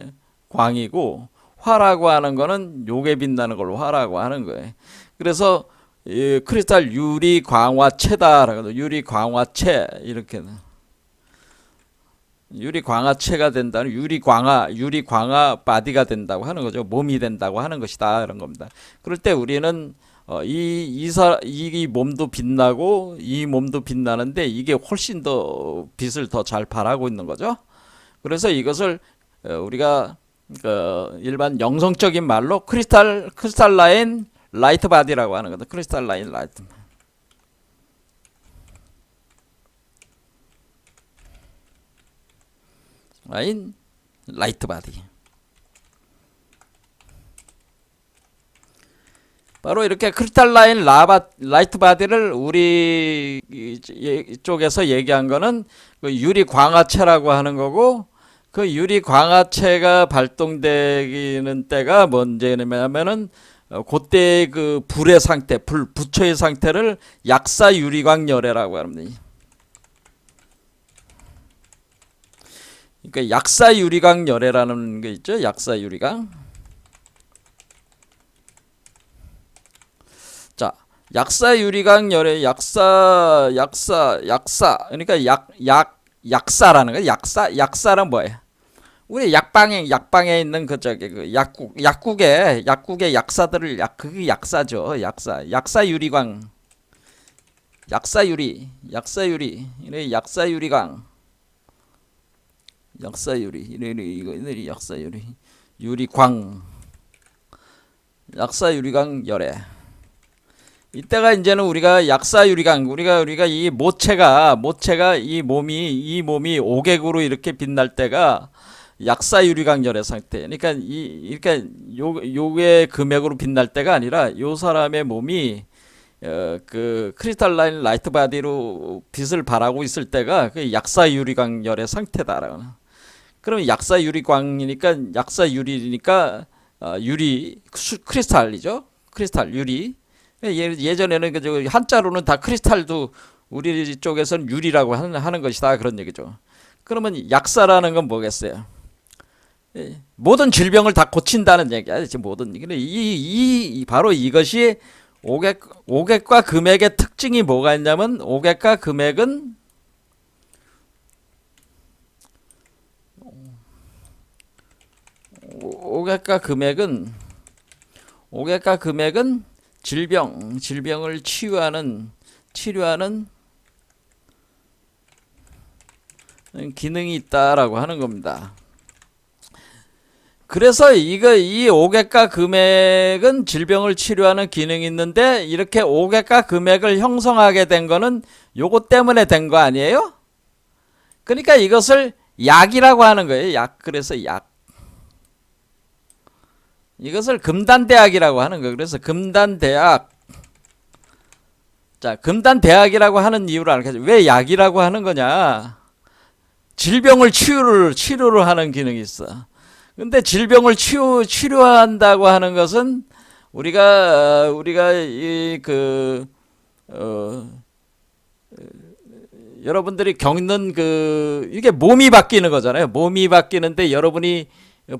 광이고, 화라고 하는 거는 요게 빛나는 걸 화라고 하는 거예요. 그래서 이 크리스탈 유리 광화체다라고, 유리 광화체 이렇게. 유리 광화체가 된다는, 유리 광화 바디가 된다고 하는 거죠. 몸이 된다고 하는 것이다 이런 겁니다. 그럴 때 우리는 이 몸도 빛나고 이 몸도 빛나는데 이게 훨씬 더 빛을 더 잘 발하고 있는 거죠. 그래서 이것을 우리가 일반 영성적인 말로 크리스탈라인 라이트 바디라고 하는 거죠. 크리스탈라인 라이트. 라이트 바디. 바로 이렇게 크리스탈라인 라이트 바디를 우리 쪽에서 얘기한 거는 그 유리 광화체라고 하는 거고, 그 유리 광화체가 발동되는 때가 언제냐면은 그때 그 불의 상태, 부처의 상태를 약사 유리광 열애라고 합니다. 그러니까 약사 유리광 열애라는 게 있죠. 약사 유리광. 자, 약사 유리광 열애, 약사. 그러니까 약사라는 거. 약사란 뭐예요? 우리 약방에 있는 그 약국의 약사들을 그게 약사죠. 약사 유리광. 약사 유리. 이래 약사 유리광. 약사유리, 이거 약사유리, 유리광, 약사유리광 열애. 이때가 이제는 우리가 약사유리광, 우리가 이 모체가 이 몸이 오객으로 이렇게 빛날 때가 약사유리광 열애 상태. 그러니까 요게 금액으로 빛날 때가 아니라 요 사람의 몸이 그 크리스탈라인 라이트 바디로 빛을 발하고 있을 때가 그 약사유리광 열애 상태다라고. 그러면 약사유리광이니까, 약사유리니까 유리 크리스탈이죠. 크리스탈 유리. 예전에는 그 한자로는 다 크리스탈도 우리 쪽에서는 유리라고 하는 것이다 그런 얘기죠. 그러면 약사라는 건 뭐겠어요? 모든 질병을 다 고친다는 얘기야. 모든. 바로 이것이 오객과 금액의 특징이 뭐가 있냐면, 오객과 금액은 질병을 치료하는 기능이 있다라고 하는 겁니다. 그래서 이 오객과 금액은 질병을 치료하는 기능이 있는데, 이렇게 오객과 금액을 형성하게 된 거는 요것 때문에 된 거 아니에요? 그러니까 이것을 약이라고 하는 거예요. 그래서 이것을 금단대학이라고 하는 거예요. 그래서 금단대학. 자, 금단대학이라고 하는 이유를 알겠죠. 왜 약이라고 하는 거냐? 질병을 치료를 하는 기능이 있어. 근데 질병을 치료한다고 하는 것은 우리가 여러분들이 겪는 이게 몸이 바뀌는 거잖아요. 몸이 바뀌는데 여러분이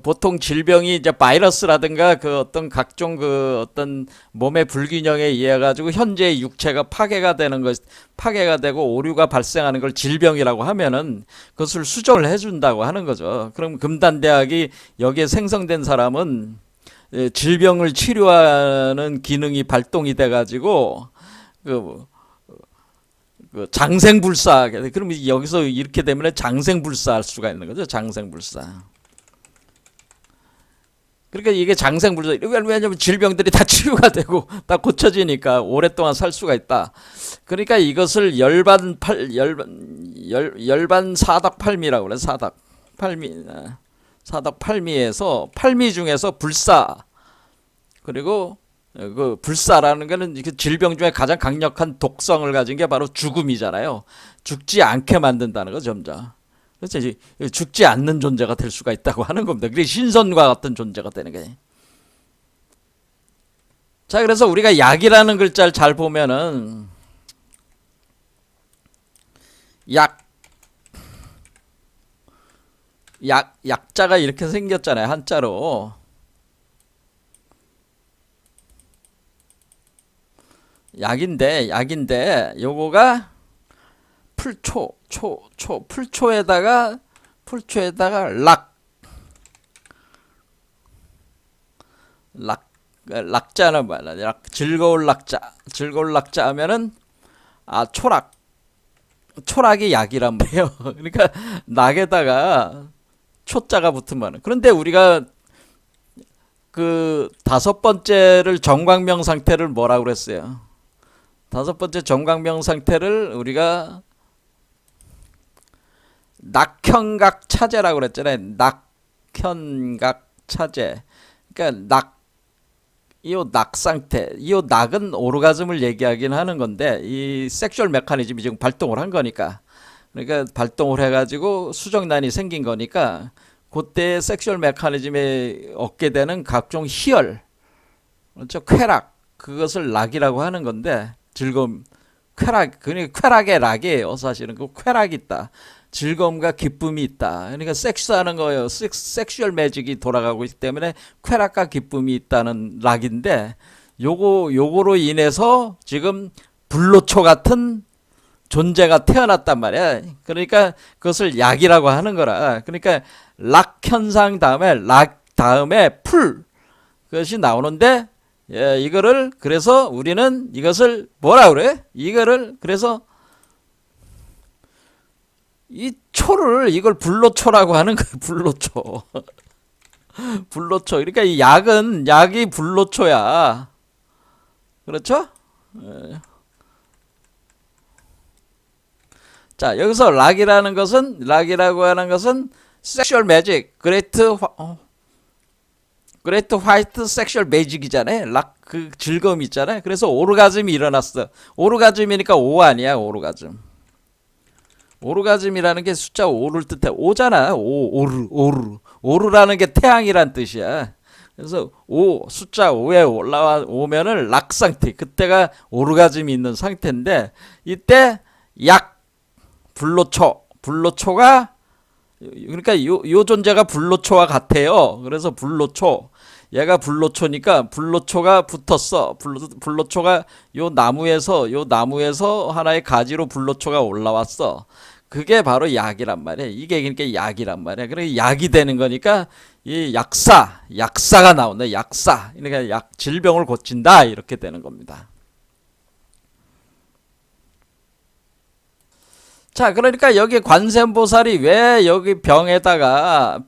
보통 질병이 이제 바이러스라든가 어떤 각종 어떤 몸의 불균형에 의해 가지고 현재의 육체가 파괴가 되고 오류가 발생하는 걸 질병이라고 하면은 그것을 수정을 해준다고 하는 거죠. 그럼 금단대학이 여기에 생성된 사람은 질병을 치료하는 기능이 발동이 돼 가지고 장생불사. 그럼 여기서 이렇게 되면 장생불사할 수가 있는 거죠. 장생불사. 그러니까 이게 장생불사. 왜냐하면 질병들이 다 치유가 되고 다 고쳐지니까 오랫동안 살 수가 있다. 그러니까 이것을 열반 사덕팔미라고 그래. 사덕팔미에서 팔미 중에서 불사. 그리고 불사라는 거는 질병 중에 가장 강력한 독성을 가진 게 바로 죽음이잖아요. 죽지 않게 만든다는 거 점점. 그래서 이제 죽지 않는 존재가 될 수가 있다고 하는 겁니다. 그게 신선과 같은 존재가 되는 거예요. 자, 그래서 우리가 약이라는 글자를 잘 보면은 약자가 이렇게 생겼잖아요. 한자로. 약인데 요거가 풀초에다가 락자는 뭐야? 즐거울 낙자 하면은 초락이 약이란 말이에요. 그러니까 낙에다가 초자가 붙으면. 그런데 우리가 다섯 번째를 정광명 상태를 뭐라고 그랬어요? 다섯 번째 정광명 상태를 우리가 낙현각 차제라고 그랬잖아요. 낙현각 차제. 그러니까 낙 상태. 이 낙은 오르가즘을 얘기하긴 하는 건데 이 섹슈얼 메커니즘이 지금 발동을 한 거니까. 그러니까 발동을 해가지고 수정란이 생긴 거니까 그때 섹슈얼 메커니즘에 얻게 되는 각종 희열, 그렇죠? 쾌락. 그것을 낙이라고 하는 건데 즐거움, 그러니까 쾌락의 낙이에요. 사실은 그 쾌락이 있다. 즐거움과 기쁨이 있다. 그러니까 섹스하는 거예요. 섹슈얼 매직이 돌아가고 있기 때문에 쾌락과 기쁨이 있다는 낙인데 요거로 인해서 지금 불로초 같은 존재가 태어났단 말이야. 그러니까 그것을 약이라고 하는 거라. 그러니까 락 현상 다음에 풀 그것이 나오는데 그래서 우리는 이것을 뭐라 그래? 그래서 이걸 불로초라고 하는 거예요. 불로초. 불로초. 그러니까 이 약이 불로초야. 그렇죠? 자, 여기서 락이라고 하는 것은 섹슈얼 매직, 그레이트 화이트 섹슈얼 매직이잖아요. 즐거움이 있잖아요. 그래서 오르가즘이 일어났어. 오르가즘이니까 오 아니야, 오르가즘. 오르가즘이라는 게 숫자 5를 뜻해. 오잖아. 오르라는 게 태양이란 뜻이야. 그래서 숫자 5에 오면은 락 상태. 그때가 오르가즘이 있는 상태인데 이때 불로초가 그러니까 요 존재가 불로초와 같아요. 그래서 얘가 불로초니까 불로초가 붙었어. 불로초가 요 나무에서 하나의 가지로 불로초가 올라왔어. 그게 바로 약이란 말이야. 이게 그러니까 약이란 말이야. 그래 약이 되는 거니까 이 약사가 나온다. 약사. 그러니까 질병을 고친다 이렇게 되는 겁니다. 자, 그러니까 여기 관세음보살이 왜 여기 병에다가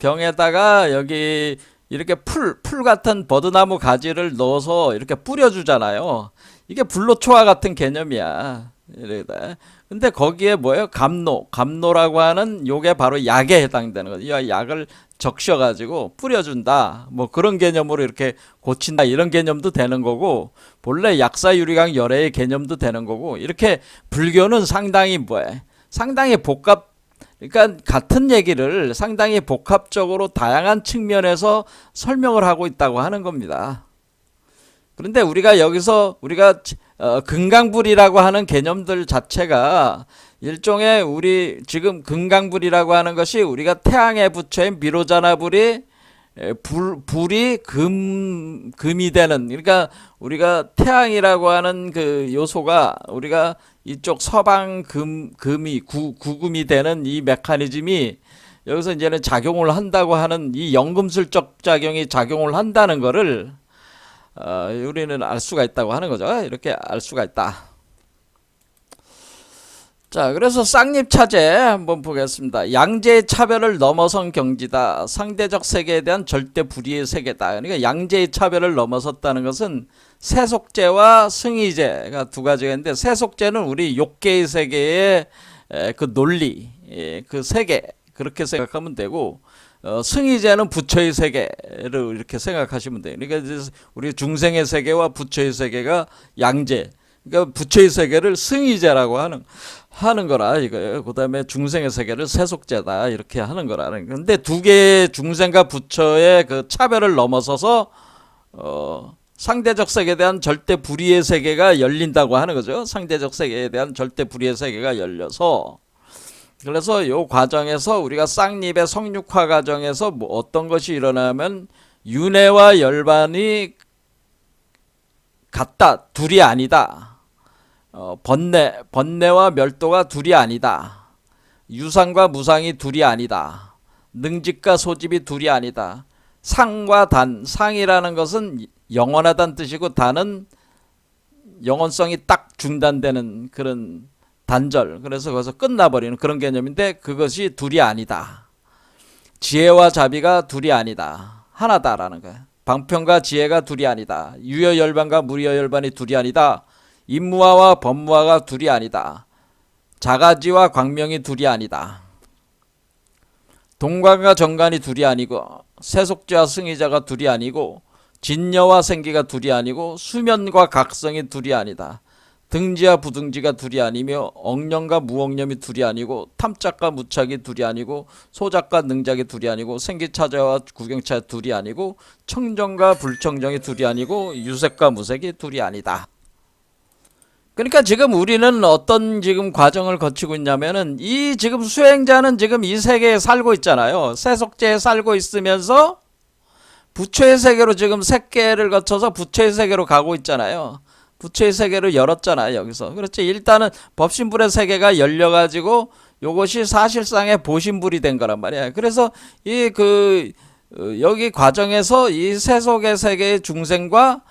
여기 이렇게 풀 같은 버드나무 가지를 넣어서 이렇게 뿌려주잖아요. 이게 불로초와 같은 개념이야. 근데 거기에 뭐예요? 감노라고 하는 요게 바로 약에 해당되는 거죠. 이 약을 적셔가지고 뿌려준다. 뭐 그런 개념으로 이렇게 고친다. 이런 개념도 되는 거고, 본래 약사유리강 열애의 개념도 되는 거고, 이렇게 불교는 상당히 그러니까 같은 얘기를 상당히 복합적으로 다양한 측면에서 설명을 하고 있다고 하는 겁니다. 그런데 우리가 여기서 우리가 금강불이라고 하는 개념들 자체가 일종의 우리 지금 금강불이라고 하는 것이 우리가 태양의 부처인 미로자나불이 불이 금이 되는, 그러니까 우리가 태양이라고 하는 그 요소가 우리가 이쪽 서방 금이 구금이 되는 이 메커니즘이 여기서 이제는 작용을 한다고 하는 이 연금술적 작용이 작용을 한다는 거를 우리는 알 수가 있다고 하는 거죠. 이렇게 알 수가 있다. 자, 그래서 쌍립차제 한번 보겠습니다. 양재의 차별을 넘어선 경지다. 상대적 세계에 대한 절대 불의의 세계다. 그러니까 양재의 차별을 넘어섰다는 것은 세속제와 승의제가 두 가지가 있는데, 세속제는 우리 욕계의 세계의 그 논리, 그 세계, 그렇게 생각하면 되고, 승의제는 부처의 세계를 이렇게 생각하시면 돼요. 그러니까 우리 중생의 세계와 부처의 세계가 양재, 그러니까 부처의 세계를 승의제라고 하는 거라 이거예요. 그 다음에 중생의 세계를 세속제다 이렇게 하는 거라는. 그런데 두 개의 중생과 부처의 그 차별을 넘어서서 상대적 세계에 대한 절대 불의의 세계가 열린다고 하는 거죠. 상대적 세계에 대한 절대 불의의 세계가 열려서, 그래서 이 과정에서 우리가 쌍립의 성육화 과정에서 뭐 어떤 것이 일어나면 윤회와 열반이 같다, 둘이 아니다. 번뇌와 멸도가 둘이 아니다. 유상과 무상이 둘이 아니다. 능집과 소집이 둘이 아니다. 상과 단, 상이라는 것은 영원하다는 뜻이고 단은 영원성이 딱 중단되는 그런 단절, 그래서 거기서 끝나버리는 그런 개념인데, 그것이 둘이 아니다. 지혜와 자비가 둘이 아니다. 하나다라는 거야. 방편과 지혜가 둘이 아니다. 유여열반과 무여열반이 둘이 아니다. 인무화와 법무화가 둘이 아니다. 자가지와 광명이 둘이 아니다. 동관과 정관이 둘이 아니고, 세속제와 승의자가 둘이 아니고, 진여와 생기가 둘이 아니고, 수면과 각성이 둘이 아니다. 등지와 부등지가 둘이 아니며, 억념과 무억념이 둘이 아니고, 탐착과 무착이 둘이 아니고, 소작과 능작이 둘이 아니고, 생기차자와 구경차 둘이 아니고, 청정과 불청정이 둘이 아니고, 유색과 무색이 둘이 아니다. 그러니까 지금 우리는 어떤 지금 과정을 거치고 있냐면은, 이 지금 수행자는 지금 이 세계에 살고 있잖아요. 세속제에 살고 있으면서 부처의 세계로 지금 색계를 거쳐서 부처의 세계로 가고 있잖아요. 부처의 세계를 열었잖아요, 여기서. 그렇지. 일단은 법신불의 세계가 열려가지고 요것이 사실상의 보신불이 된 거란 말이야. 그래서 여기 과정에서 이 세속의 세계의 중생과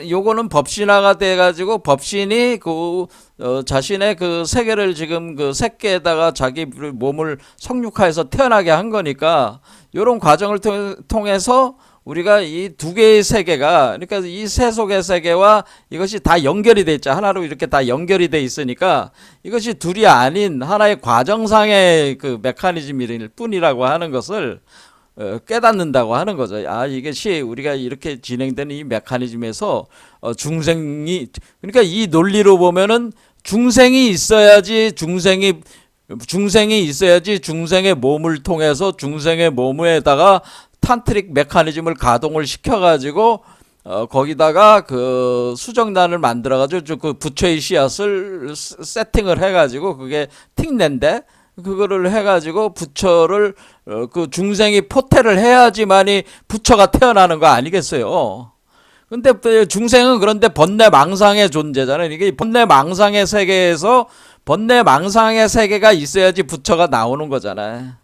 요거는 법신화가 돼가지고 법신이 자신의 그 세계를 지금 그 색계에다가 자기 몸을 성육화해서 태어나게 한 거니까, 요런 과정을 통해서 우리가 이 두 개의 세계가, 그러니까 이 세속의 세계와 이것이 다 연결이 돼 있죠. 하나로 이렇게 다 연결이 돼 있으니까 이것이 둘이 아닌 하나의 과정상의 그 메커니즘일 뿐이라고 하는 것을 깨닫는다고 하는 거죠. 이것이 우리가 이렇게 진행되는 이 메커니즘에서 중생이, 그러니까 이 논리로 보면은 중생이 있어야지 중생의 몸을 통해서 중생의 몸에다가 탄트릭 메커니즘을 가동을 시켜가지고 거기다가 그 수정단을 만들어가지고 그 부처의 씨앗을 세팅을 해가지고 그게 틱낸데, 그거를 해가지고 부처를 그 중생이 포태를 해야지만이 부처가 태어나는 거 아니겠어요? 근데 중생은 그런데 번뇌망상의 존재잖아요. 이게 번뇌망상의 세계에서 번뇌망상의 세계가 있어야지 부처가 나오는 거잖아요.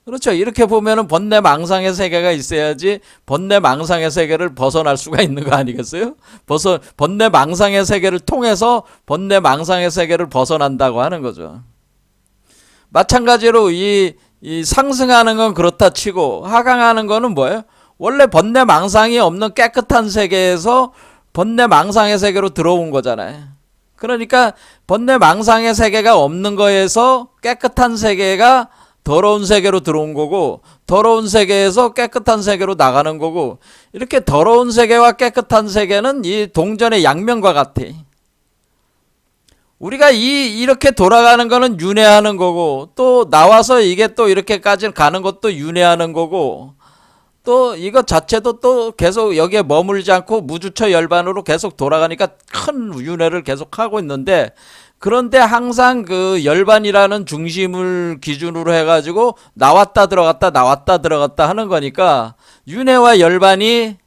그렇죠. 이렇게 보면은 번뇌망상의 세계가 있어야지 번뇌망상의 세계를 벗어날 수가 있는 거 아니겠어요? 번뇌망상의 세계를 통해서 번뇌망상의 세계를 벗어난다고 하는 거죠. 마찬가지로 이 상승하는 건 그렇다 치고 하강하는 거는 뭐예요? 원래 번뇌망상이 없는 깨끗한 세계에서 번뇌망상의 세계로 들어온 거잖아요. 그러니까 번뇌망상의 세계가 없는 거에서 깨끗한 세계가 더러운 세계로 들어온 거고, 더러운 세계에서 깨끗한 세계로 나가는 거고, 이렇게 더러운 세계와 깨끗한 세계는 이 동전의 양면과 같아. 우리가 이렇게 돌아가는 거는 윤회하는 거고, 또 나와서 이게 또 이렇게까지 가는 것도 윤회하는 거고, 또 이것 자체도 또 계속 여기에 머물지 않고 무주처 열반으로 계속 돌아가니까 큰 윤회를 계속 하고 있는데, 그런데 항상 그 열반이라는 중심을 기준으로 해가지고 나왔다 들어갔다 나왔다 들어갔다 하는 거니까, 윤회와 열반이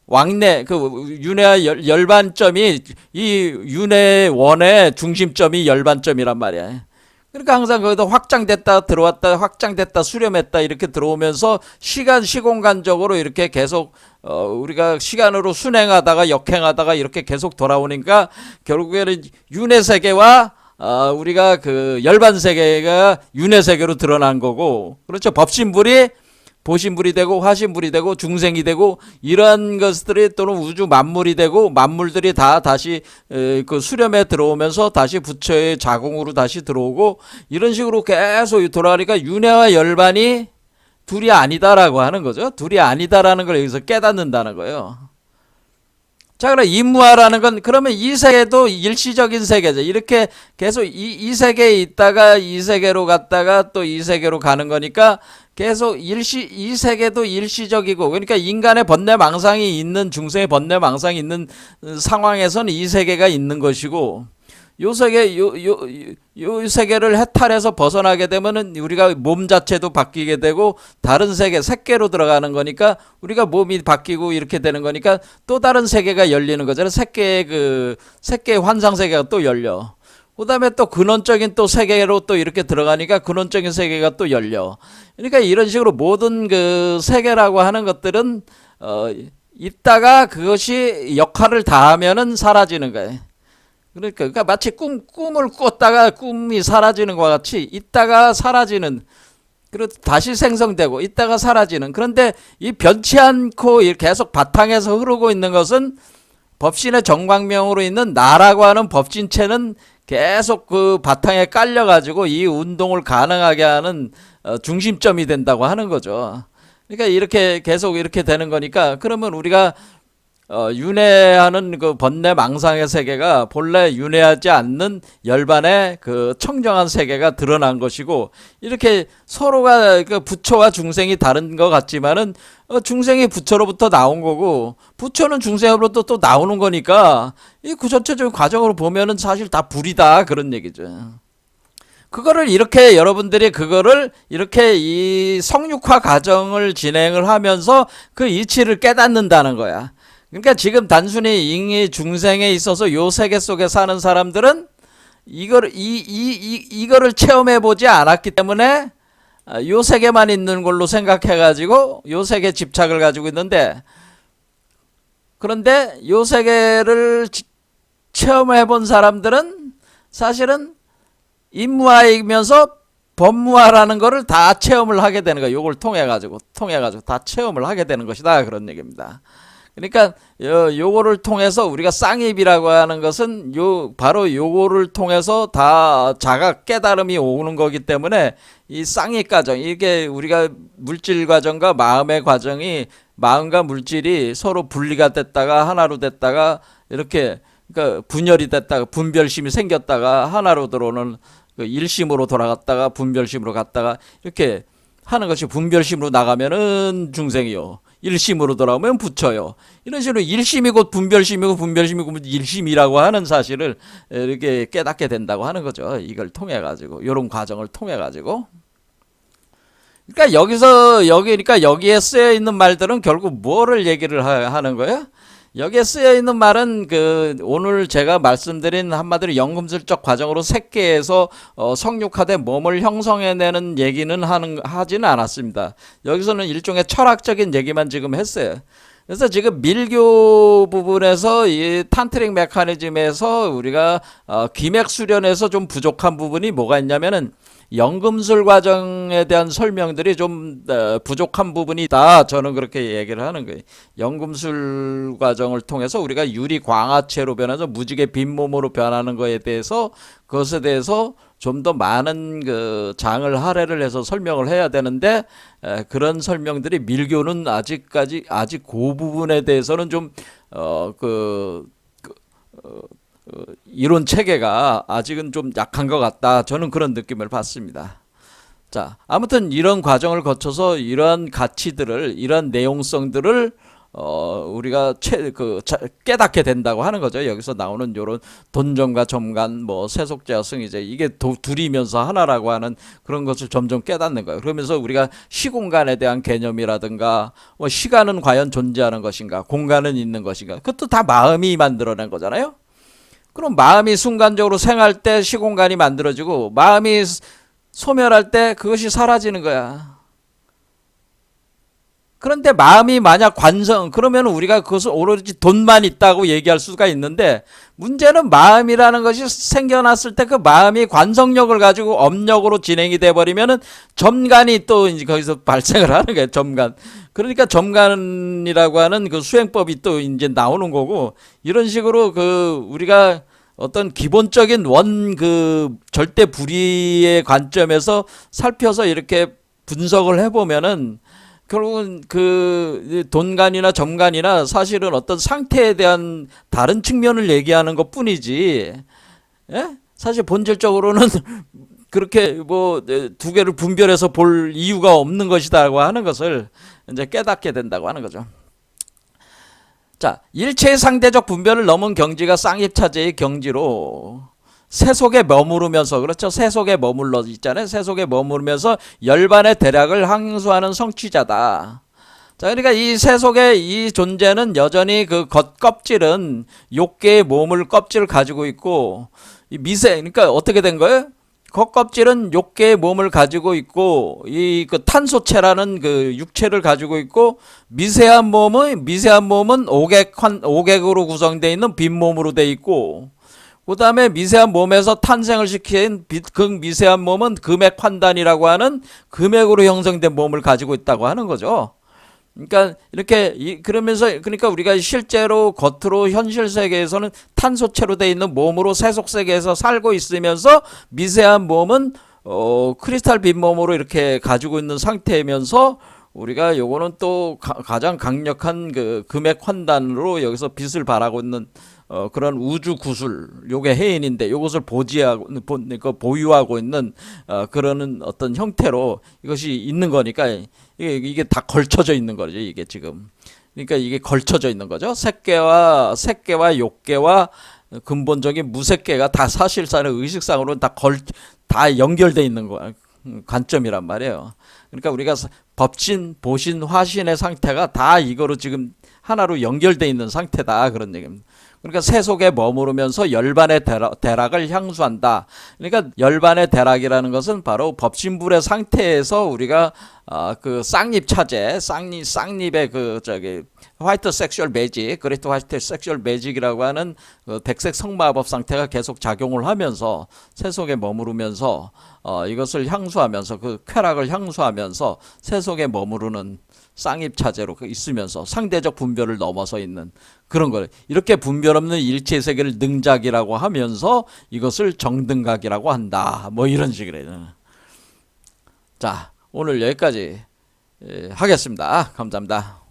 왕래 그 윤회와 열반점이 이 윤회 원의 중심점이 열반점이란 말이야. 그러니까 항상 거기다 확장됐다 들어왔다 확장됐다 수렴했다 이렇게 들어오면서 시공간적으로 이렇게 계속 우리가 시간으로 순행하다가 역행하다가 이렇게 계속 돌아오니까 결국에는 윤회 세계와 우리가 그 열반 세계가 윤회 세계로 드러난 거고, 그렇죠. 법신불이 보신불이 되고 화신불이 되고 중생이 되고 이러한 것들이 또는 우주 만물이 되고 만물들이 다 다시 그 수렴에 들어오면서 다시 부처의 자궁으로 다시 들어오고 이런 식으로 계속 돌아가니까 윤회와 열반이 둘이 아니다라고 하는 거죠. 둘이 아니다라는 걸 여기서 깨닫는다는 거예요. 자, 그럼 임무화라는 건 그러면 이 세계도 일시적인 세계죠. 이렇게 계속 이 세계에 있다가 이 세계로 갔다가 또 이 세계로 가는 거니까 계속 이 세계도 일시적이고, 그러니까 인간의 번뇌망상이 있는, 중생의 번뇌망상이 있는 상황에서는 이 세계가 있는 것이고, 요 세계를 해탈해서 벗어나게 되면은 우리가 몸 자체도 바뀌게 되고 다른 세계, 색계로 들어가는 거니까 우리가 몸이 바뀌고 이렇게 되는 거니까 또 다른 세계가 열리는 거잖아요. 색계의 환상 세계가 또 열려. 그 다음에 또 근원적인 또 세계로 또 이렇게 들어가니까 근원적인 세계가 또 열려. 그러니까 이런 식으로 모든 그 세계라고 하는 것들은 있다가 그것이 역할을 다하면은 사라지는 거예요. 그러니까 마치 꿈을 꿨다가 꿈이 사라지는 것과 같이 있다가 사라지는, 그리고 다시 생성되고 있다가 사라지는. 그런데 이 변치 않고 계속 바탕에서 흐르고 있는 것은 법신의 정광명으로 있는 나라고 하는 법진체는 계속 그 바탕에 깔려가지고 이 운동을 가능하게 하는 중심점이 된다고 하는 거죠. 그러니까 이렇게 계속 이렇게 되는 거니까, 그러면 우리가 윤회하는 그 번뇌 망상의 세계가 본래 윤회하지 않는 열반의 그 청정한 세계가 드러난 것이고, 이렇게 서로가 그 부처와 중생이 다른 것 같지만은 중생이 부처로부터 나온 거고 부처는 중생으로부터 또 나오는 거니까 이 그 전체적인 과정으로 보면은 사실 다 불이다, 그런 얘기죠. 그거를 이렇게 여러분들이 그거를 이렇게 이 성육화 과정을 진행을 하면서 그 이치를 깨닫는다는 거야. 그러니까 지금 단순히 잉의 중생에 있어서 요 세계 속에 사는 사람들은 이거를 체험해 보지 않았기 때문에 요 세계만 있는 걸로 생각해 가지고 요 세계 집착을 가지고 있는데, 그런데 요 세계를 체험해 본 사람들은 사실은 임무화이면서 법무화라는 거를 다 체험을 하게 되는 거야. 요걸 통해 가지고 다 체험을 하게 되는 것이다, 그런 얘기입니다. 그러니까 요거를 통해서 우리가 쌍입이라고 하는 것은 바로 요거를 통해서 다 자각 깨달음이 오는 거기 때문에 이 쌍입 과정, 이게 우리가 물질 과정과 마음의 과정이, 마음과 물질이 서로 분리가 됐다가 하나로 됐다가 이렇게, 그러니까 분열이 됐다가 분별심이 생겼다가 하나로 들어오는 그 일심으로 돌아갔다가 분별심으로 갔다가 이렇게 하는 것이, 분별심으로 나가면은 중생이요, 일심으로 돌아오면 부처요. 이런 식으로 일심이 곧 분별심이고 분별심이 곧 일심이라고 하는 사실을 이렇게 깨닫게 된다고 하는 거죠. 이걸 통해 가지고, 이런 과정을 통해 가지고. 그러니까 그러니까 여기에 쓰여 있는 말들은 결국 뭐를 얘기를 하는 거예요? 여기에 쓰여 있는 말은 오늘 제가 말씀드린 한마디로 연금술적 과정으로 색계에서 성육화된 몸을 형성해내는 얘기는 하지는 않았습니다. 여기서는 일종의 철학적인 얘기만 지금 했어요. 그래서 지금 밀교 부분에서 이 탄트릭 메커니즘에서 우리가 기맥 수련에서 좀 부족한 부분이 뭐가 있냐면은, 연금술 과정에 대한 설명들이 좀 부족한 부분이 있다, 저는 그렇게 얘기를 하는 거예요. 연금술 과정을 통해서 우리가 유리 광화체로 변해서 무지개 빈몸으로 변하는 거에 대해서, 그것에 대해서 좀 더 많은 그 장을 할애를 해서 설명을 해야 되는데, 그런 설명들이 밀교는 아직 그 부분에 대해서는 좀 이론 체계가 아직은 좀 약한 것 같다, 저는 그런 느낌을 받습니다. 자. 자, 아무튼 이런 과정을 거쳐서 이러한 가치들을, 이러한 내용성들을 우리가 깨닫게 된다고 하는 거죠. 여기서 나오는 요런 돈정과 점간, 뭐 세속제와 승리제, 이게 둘이면서 하나라고 하는 그런 것을 점점 깨닫는 거예요. 그러면서 우리가 시공간에 대한 개념이라든가, 뭐 시간은 과연 존재하는 것인가, 공간은 있는 것인가, 그것도 다 마음이 만들어낸 거잖아요. 그럼 마음이 순간적으로 생할 때 시공간이 만들어지고, 마음이 소멸할 때 그것이 사라지는 거야. 그런데 마음이 만약 그러면 우리가 그것을 오로지 돈만 있다고 얘기할 수가 있는데, 문제는 마음이라는 것이 생겨났을 때 그 마음이 관성력을 가지고 업력으로 진행이 돼버리면은 점간이 또 이제 거기서 발생을 하는 거예요. 점간. 그러니까 점간이라고 하는 그 수행법이 또 이제 나오는 거고, 이런 식으로 우리가 어떤 기본적인 절대 불의의 관점에서 살펴서 이렇게 분석을 해보면은, 결국은 돈간이나 점간이나 사실은 어떤 상태에 대한 다른 측면을 얘기하는 것 뿐이지, 예? 사실 본질적으로는 그렇게 뭐 두 개를 분별해서 볼 이유가 없는 것이다라고 하는 것을 이제 깨닫게 된다고 하는 거죠. 자, 일체의 상대적 분별을 넘은 경지가 쌍입차제의 경지로 세속에 머무르면서, 그렇죠, 세속에 머물러 있잖아요. 세속에 머무르면서 열반의 대략을 항수하는 성취자다. 자, 그러니까 이 세속의 이 존재는 여전히 그 겉껍질은 욕계의 껍질을 가지고 있고, 이 그러니까 어떻게 된 거예요? 겉껍질은 욕계의 몸을 가지고 있고, 탄소체라는 그 육체를 가지고 있고, 미세한 몸은 오객으로 구성되어 있는 빈몸으로 되어 있고, 그 다음에 미세한 몸에서 탄생을 시킨 극미세한 몸은 금액 판단이라고 하는 금액으로 형성된 몸을 가지고 있다고 하는 거죠. 그러니까 그러니까 우리가 실제로 겉으로 현실 세계에서는 탄소체로 되어 있는 몸으로 세속 세계에서 살고 있으면서, 미세한 몸은 크리스탈 빈몸으로 이렇게 가지고 있는 상태이면서, 우리가 요거는 또 가장 강력한 그 금액 환단으로 여기서 빛을 발하고 있는 그런 우주 구술, 요게 해인인데, 요것을 보유하고 있는 그런 어떤 형태로 이것이 있는 거니까, 이게 다 걸쳐져 있는 거죠, 이게 지금. 그러니까 이게 걸쳐져 있는 거죠. 색계와 욕계와 근본적인 무색계가 다 사실상의 의식상으로는 다 연결돼 있는 관점이란 말이에요. 그러니까 우리가 법신, 보신, 화신의 상태가 다 이거로 지금 하나로 연결돼 있는 상태다, 그런 얘기입니다. 그러니까 세속에 머무르면서 열반의 대락을 향수한다. 그러니까 열반의 대락이라는 것은 바로 법신불의 상태에서 우리가 그 쌍립 차제, 쌍립의 화이트 섹슈얼 매직, 그레이트 화이트 섹슈얼 매직이라고 하는 그 백색 성마법 상태가 계속 작용을 하면서 세속에 머무르면서 이것을 향수하면서, 그 쾌락을 향수하면서 세속에 머무르는 쌍입 차제로 있으면서 상대적 분별을 넘어서 있는 그런 거예요. 이렇게 분별 없는 일체 세계를 능작이라고 하면서 이것을 정등각이라고 한다. 뭐 이런 식이래요. 자, 오늘 여기까지 하겠습니다. 감사합니다.